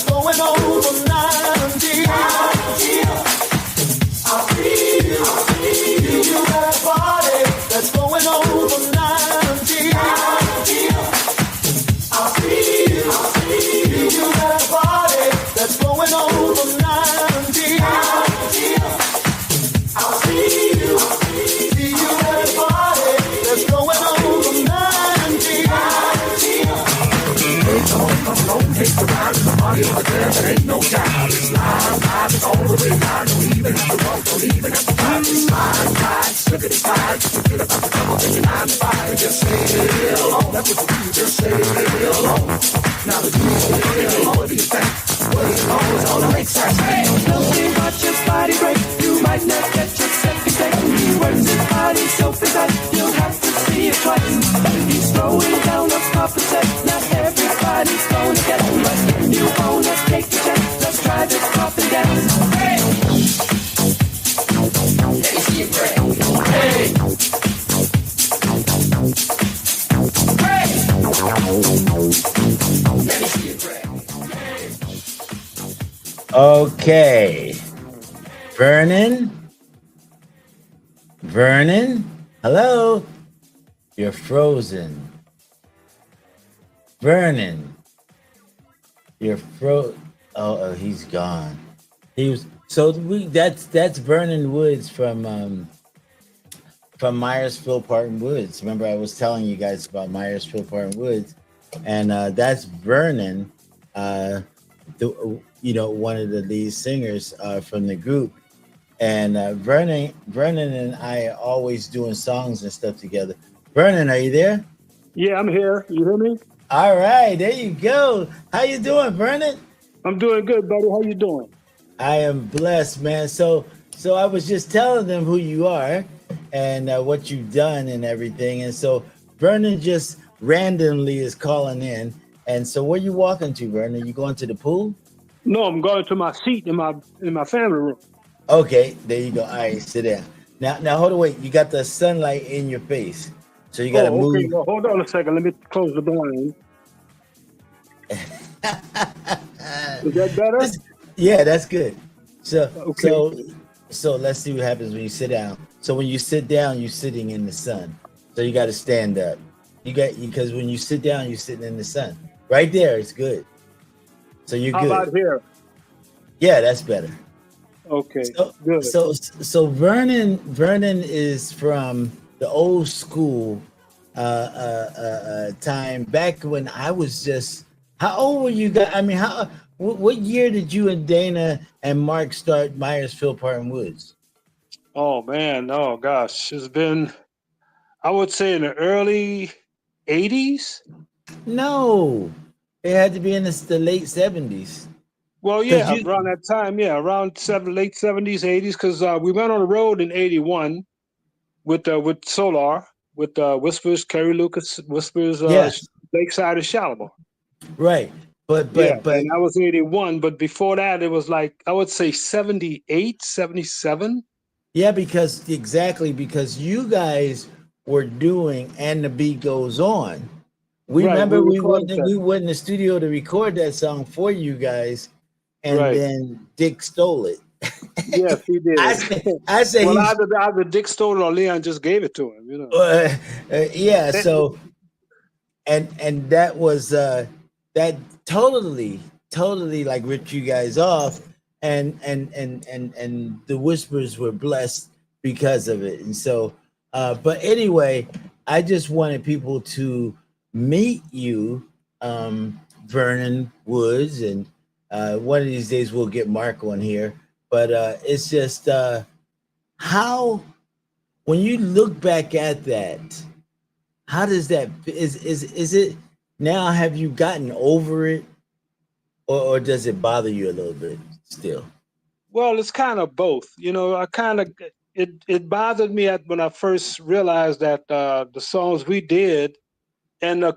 Going on tonight. I feel Nothing but your body break. You might not get yourself exact. He works his body so precise. You'll have to see it twice. He's throwing down a proper set. Not everybody's gonna get it. But if you wanna take the chance, let's try this popping down. Hey! Let me see you break. Hey! Hey! Let me see you break. Okay. Vernon? Vernon? Hello? You're frozen. Vernon. You're oh, he's gone. He was that's Vernon Woods from Myersville Parton Woods. Remember I was telling you guys about Myersville Parton Woods, and that's Vernon, one of the lead singers from the group. And Vernon and I are always doing songs and stuff together. Vernon, are you there? Yeah, I'm here. You hear me? All right, there you go. How you doing, Vernon? I'm doing good, buddy. How you doing? I am blessed, man. So I was just telling them who you are and what you've done and everything. And so Vernon just randomly is calling in. And so where you walking to, Vernon? You going to the pool? No, I'm going to my seat in my family room. Okay, there you go. All right, sit down. Now hold on, wait. You got the sunlight in your face, so you got to move. Okay. Well, hold on a second. Let me close the blind. Is that better? Yeah, that's good. So Okay. so let's see what happens when you sit down. So when you sit down, you're sitting in the sun. So you got to stand up. Because when you sit down, you're sitting in the sun. Right there, it's good. So you're How good. about here? Yeah, that's better. Okay. So, Good. so Vernon is from the old school time back when I was just. How old were you guys? I mean, what year did you and Dana and Mark start Myersville Parton Woods? Oh man. Oh gosh. It's been, I would say, in the early '80s. No, it had to be in the late 70s. Well, yeah, you- around that time. Yeah, around late '70s, '80s, because we went on the road in '81 with Solar, with Whispers, Kerry Lucas, Whispers, Yes. Lakeside of Shalimar. Right, but Yeah, and that was '81. But before that, it was like, I would say 78, 77. yeah, because you guys were doing And the Beat Goes On. We Right, remember we we went recorded that. we went in the studio to record that song for you guys, and Right. then Dick stole it. Yes, he did. I say Well, he's either Dick stole it or Leon just gave it to him. You know. yeah. So and that was that totally like ripped you guys off, and the Whispers were blessed because of it. And so but anyway, I just wanted people to meet you, Vernon Woods, and one of these days we'll get Mark on here. But it's just how, when you look back at that, how does that is it now? Have you gotten over it, or does it bother you a little bit still? Well, it's kind of both. You know, it bothered me when I first realized that the songs we did, and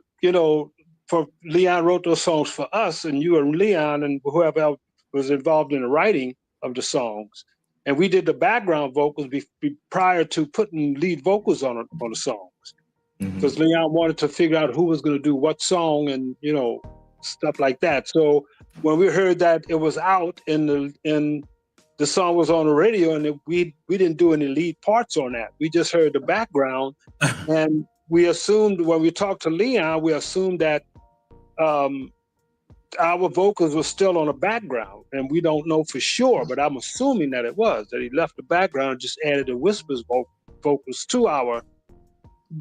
for Leon wrote those songs for us, and you and Leon and whoever else was involved in the writing of the songs, and we did the background vocals prior to putting lead vocals on the songs, because Leon wanted to figure out who was going to do what song, and stuff like that. So when we heard that it was out and the song was on the radio, and we didn't do any lead parts on that, we just heard the background, and we assumed, when we talked to Leon, we assumed that our vocals were still on the background, and we don't know for sure, but I'm assuming that he left the background and just added the Whispers vocals to our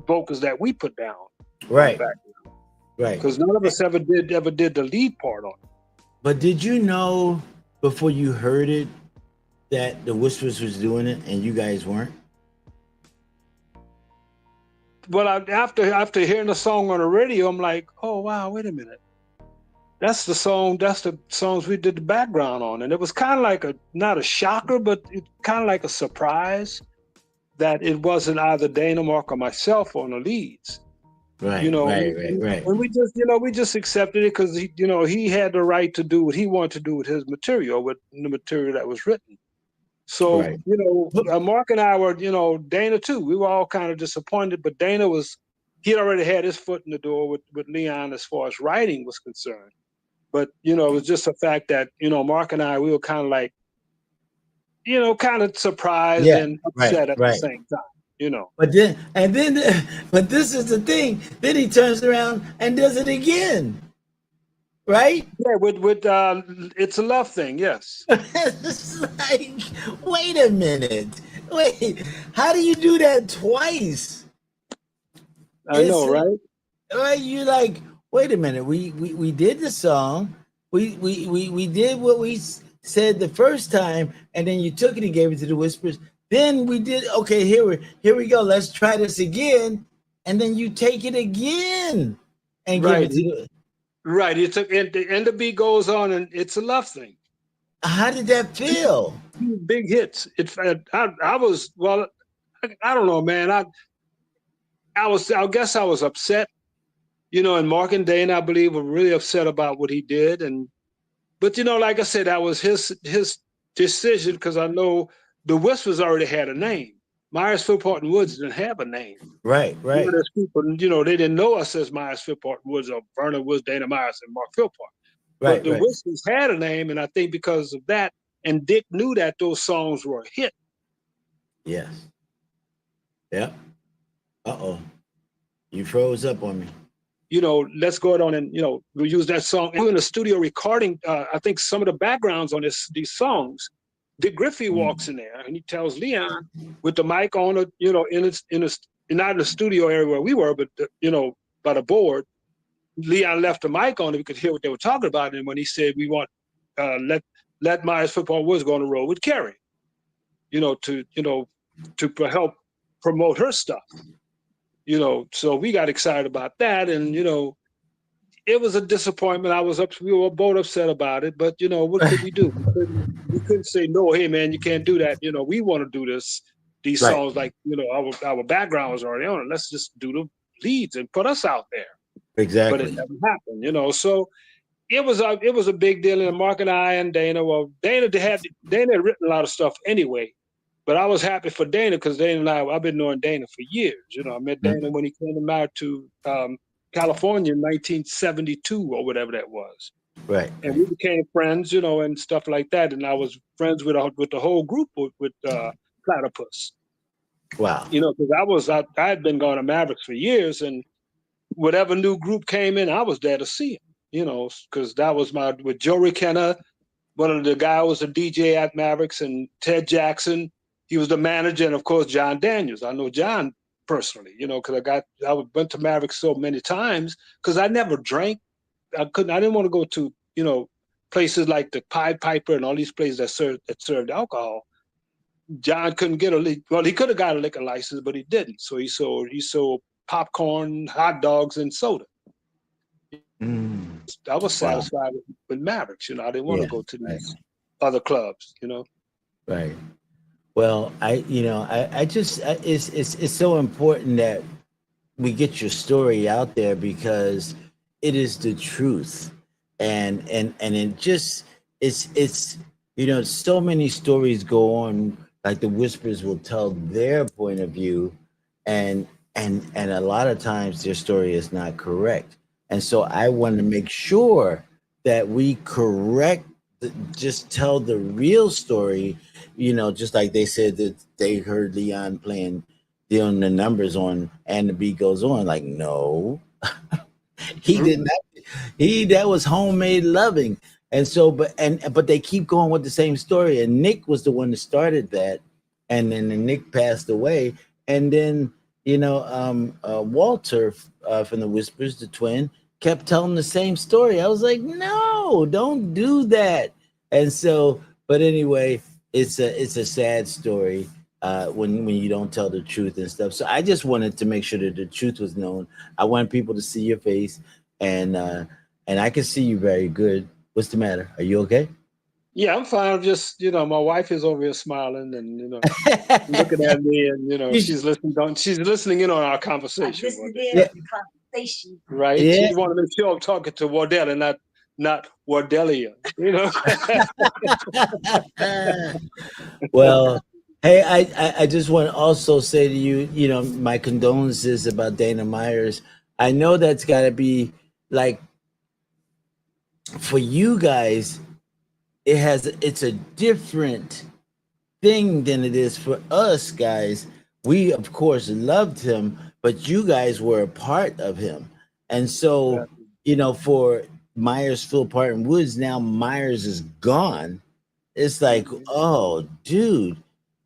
vocals that we put down. Right. Because none of us ever did the lead part on it. But did you know before you heard it that the Whispers was doing it and you guys weren't? Well, after hearing the song on the radio, I'm like, oh wow, wait a minute. That's the song. That's the songs we did the background on, and it was kind of like not a shocker, but it kind of like a surprise that it wasn't either Dana, Mark, or myself on the leads. Right, You know, right. and we just accepted it because he had the right to do what he wanted to do with his material, with the material that was written. So, Right. Mark and I were, Dana too. We were all kind of disappointed, but Dana he already had his foot in the door with Leon as far as writing was concerned. But, it was just the fact that, Mark and I, we were kind of like, kind of surprised Yeah, and upset at the right. same time, But but this is the thing. Then he turns around and does it again, right? Yeah, with It's a Love Thing, yes. It's like, wait a minute. Wait, how do you do that twice? I know, right? Right? You're like, wait a minute. We did the song. We did what we said the first time, and then you took it and gave it to the Whispers. Then we did, okay, here we go. Let's try this again. And then you take it again and give it to the. Right. It took, and the beat goes on, and It's a Love Thing. How did that feel? Big hits. I was, well, I don't know, man. I guess I was upset, and Mark and Dana, I believe, were really upset about what he did. But like I said, that was his decision, because I know the Whispers already had a name. Myers, Philpott, and Woods didn't have a name. Right. There's people, they didn't know us as Myers, Philpott, and Woods, or Vernon Woods, Dana Myers, and Mark Philpott. Right. But the Whispers had a name, and I think because of that, and Dick knew that those songs were a hit. Yes. Yeah. Uh-oh. You froze up on me. Let's go on and, we'll use that song. And we're in the studio recording, I think, some of the backgrounds on these songs. Dick Griffey walks in there and he tells Leon with the mic on, not in the studio area where we were, but, by the board. Leon left the mic on and we could hear what they were talking about. And when he said, we want, let Myers, Philpott, Woods go on the road with Carrie, to help promote her stuff. So we got excited about that, and it was a disappointment. We were both upset about it, but what could we do? We couldn't say no. Hey, man, you can't do that. We want to do these Right. songs, like our background was already on it. Let's just do the leads and put us out there. Exactly. But it never happened. So it was a big deal. And Mark and I and Dana. Well, Dana had written a lot of stuff anyway. But I was happy for Dana, because Dana and I've been knowing Dana for years. I met Dana when he came out to California in 1972 or whatever that was. Right. And we became friends, and stuff like that. And I was friends with the whole group with Platypus. Wow. Because I had been going to Mavericks for years, and whatever new group came in, I was there to see him. Because that was with Joe Rikenna, one of the guys was a DJ at Mavericks, and Ted Jackson. He was the manager, and of course John Daniels. I know John personally, because I went to Mavericks so many times, because I never drank. I didn't want to go to places like the Pied Piper and all these places that served alcohol. John couldn't get he could have got a liquor license, but he didn't. So he sold popcorn, hot dogs, and soda. I was satisfied with Mavericks. I didn't want to go to these other clubs. Right. Well, it's so important that we get your story out there, because it is the truth, and it just it's so many stories go on, like the Whispers will tell their point of view, and a lot of times their story is not correct, and so I want to make sure that we just tell the real story. Just like they said that they heard Leon doing the numbers on And the Beat Goes On. Like, no, he did not. That was Homemade Loving. And so, but they keep going with the same story. And Nick was the one that started that. And then Nick passed away. And then, Walter from the Whispers, the twin, kept telling the same story. I was like, no, don't do that. And so, but anyway, it's a sad story when you don't tell the truth and stuff. So I just wanted to make sure that the truth was known. I want people to see your face, and and I can see you very good. What's the matter? Are you okay? Yeah, I'm fine. I'm just, my wife is over here smiling and, looking at me and, You sh- she's listening in on our conversation. yeah, Right? yeah. She want to make sure I'm talking to Wardell and not Wardelia, Well, hey, I just want to also say to you, my condolences about Dana Myers. I know that's got to be like for you guys. It's a different thing than it is for us guys. We of course loved him, but you guys were a part of him. And so, for Myers, Phil Parton Woods, now Myers is gone. It's like, oh, dude,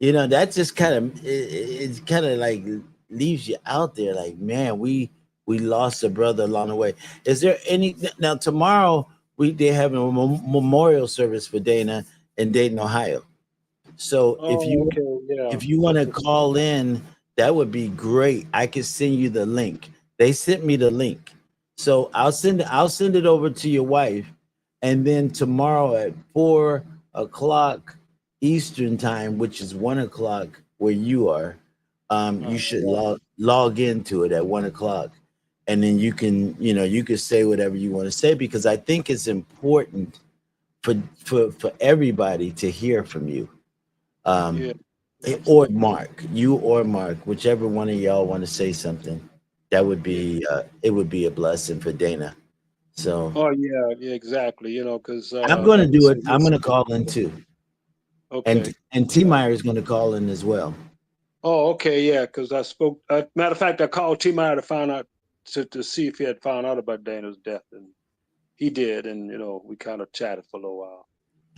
that just kind of it kind of like leaves you out there like, man, we lost a brother along the way. Is there any now tomorrow they have a memorial service for Dana in Dayton, Ohio. So Oh, okay, yeah. if you want to call in, that would be great. I can send you the link. They sent me the link. So I'll send it over to your wife. And then tomorrow at 4 o'clock Eastern time, which is 1 o'clock where you are, you should log into it at 1 o'clock. And then you can say whatever you want to say, because I think it's important for everybody to hear from you. Yeah. Or Mark, whichever one of y'all want to say something, that would be it would be a blessing for Dana. So Oh, yeah, exactly. Because I'm going to like I do it. said, I'm going to call in too, okay. and T Meyer is going to call in as well. Oh, okay, yeah. Because I spoke. Matter of fact, I called T. Meyer to find out to see if he had found out about Dana's death, and he did. And we kind of chatted for a little while.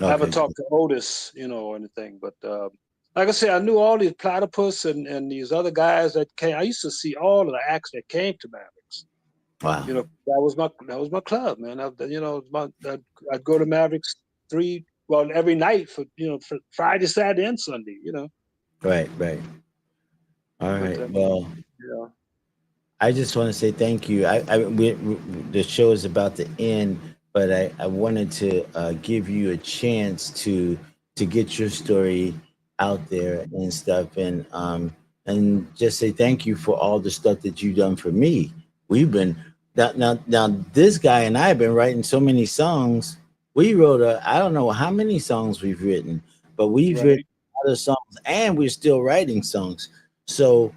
I haven't Okay. talked to Otis, or anything, but like I said, I knew all these Platypus and these other guys that came. I used to see all of the acts that came to Mavericks. Wow. That was my club, man. I'd go to Mavericks every night for Friday, Saturday, and Sunday. Right. All But right. Well, yeah, I just want to say thank you. The show is about to end, but I wanted to give you a chance to get your story out there and stuff, and just say thank you for all the stuff that you've done for me. We've been now this guy and I have been writing so many songs. We wrote I don't know how many songs we've written, but we've written right. other songs, and we're still writing songs. So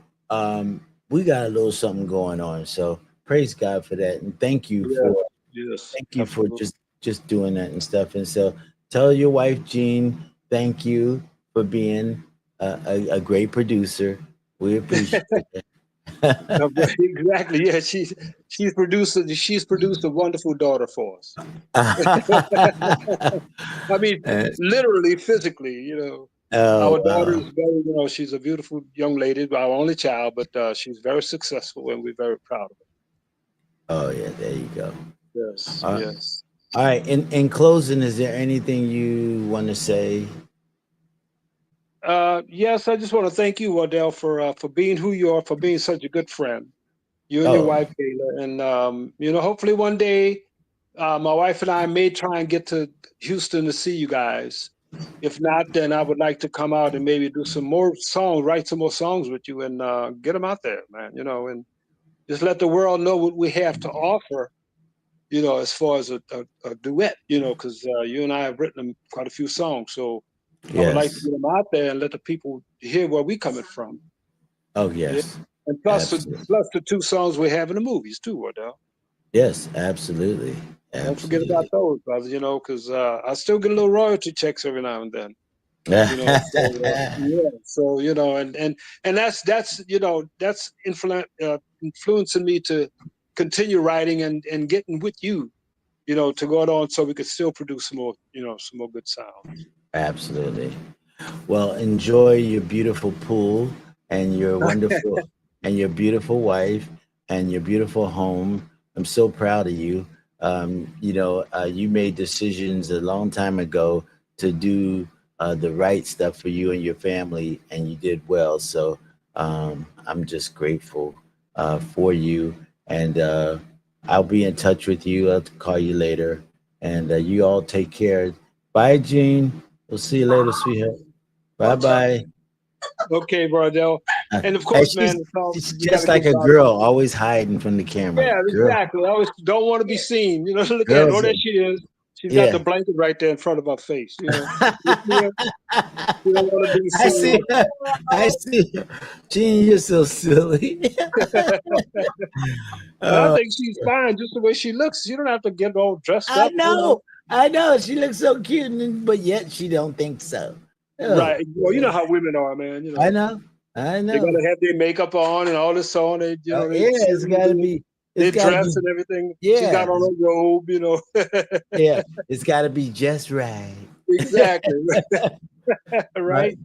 we got a little something going on. So praise God for that, and Yeah, yes, thank you for absolutely. just doing that and stuff. And so tell your wife Jean, thank you for being a great producer. We appreciate it. Exactly. Yeah, she's produced a wonderful daughter for us. I mean, Uh, literally, physically. oh Our daughter wow. is very, she's a beautiful young lady, our only child, but she's very successful, and we're very proud of Oh yeah, there you go. her. Yes, Uh, yes. all right. In closing, is there anything you want to say? Yes, I just want to thank you, Waddell, for being who you are, for being such a good friend. You and your Oh, wife, Kayla, and hopefully one day, my wife and I may try and get to Houston to see you guys. If not, then I would like to come out and maybe do some more songs, write some more songs with you, and get them out there, man. And just let the world know what we have to offer. As far as a duet. Because you and I have written quite a few songs, so I would like to yes. get them out there and let the people hear where we coming from. Oh Yeah, yes. and Absolutely. plus the two songs we have in the movies too, Wardell. Yes, absolutely. Don't forget about Absolutely. those, brother. Because I still get a little royalty checks every now and then. So yeah, so and that's influencing me to continue writing and getting with you, to go on so we could still produce some more good sound. Absolutely. Well, enjoy your beautiful pool and your wonderful and your beautiful wife and your beautiful home. I'm so proud of you. You made decisions a long time ago to do the right stuff for you and your family, and you did well. So I'm just grateful for you, and I'll be in touch with you. I'll call you later, and you all take care. Bye, Gene. We'll see you later, sweetheart. Bye bye. Okay, Bardell. And of Hey, course, man, she's you gotta just like give a God- girl, always hiding from the camera. Yeah, Girl. exactly. I always don't want to be seen. You know, look at her. Girls Oh, there are- she is. She's Yeah. got the blanket right there in front of her face. You know, you don't want to be I seen. see. I see. Gene, you're so silly. And I think she's fine just the way she looks. You don't have to get all dressed I up. you know. know. She looks so cute, but yet she don't think so. Oh, Right. Well, you know how women are, man. You know, I know. I they know. gotta have their makeup on and all this on. They, you know, they, Yeah, it's got to be. their It's got to dress be. and everything. She's Yeah. got on a robe. You know. Yeah, it's got to be just right. Exactly. Right.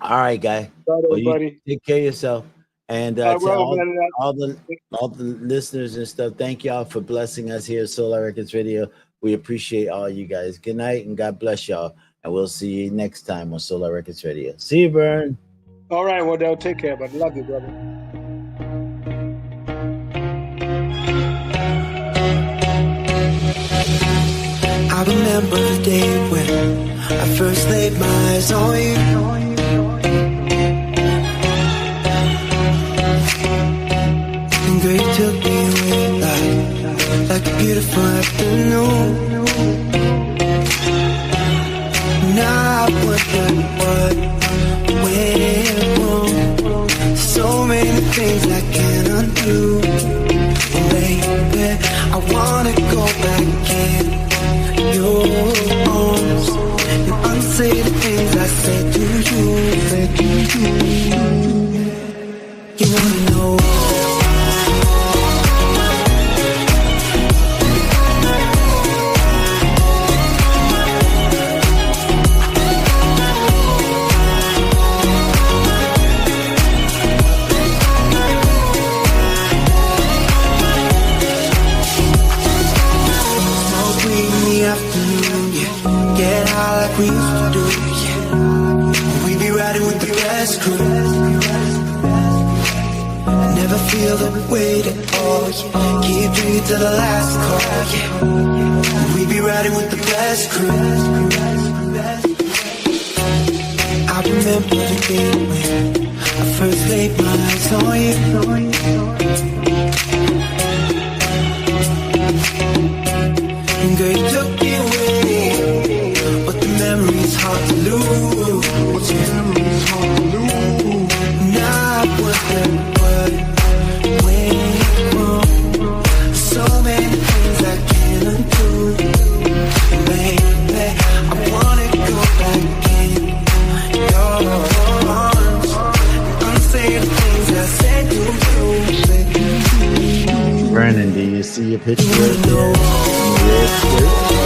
All right, guy. Right, Well, you everybody. take care of yourself, and I to will, man. all the listeners and stuff. Thank y'all for blessing us here at Solar Records Radio. We appreciate all you guys. Good night, and God bless y'all. And we'll see you next time on Solar Records Radio. See you, Vern. All right. Well, they'll take care, but love you, brother. I remember the day when I first laid my eyes on you. And girl, you took me away like a beautiful afternoon. Now I wonder what went wrong. So many things I can't undo. Baby, I wanna go back in your arms and unsay the things I said to you. You wanna know? Smoke weed in the afternoon, yeah. Get high like we used to do, yeah. We be riding with the best crew. Never feel the weight at all, yeah. Keep drinking till the last call, yeah. We be riding with the best crew. I remember the day when I first laid my eyes on you. And girl, you took me away, but the memory's hard to lose. Now I wonder what went wrong. So many things I can't undo. Baby, I wanna go back in your arms and unsay the things I said to you. Vernon, do you see your picture right there? In the red skirt?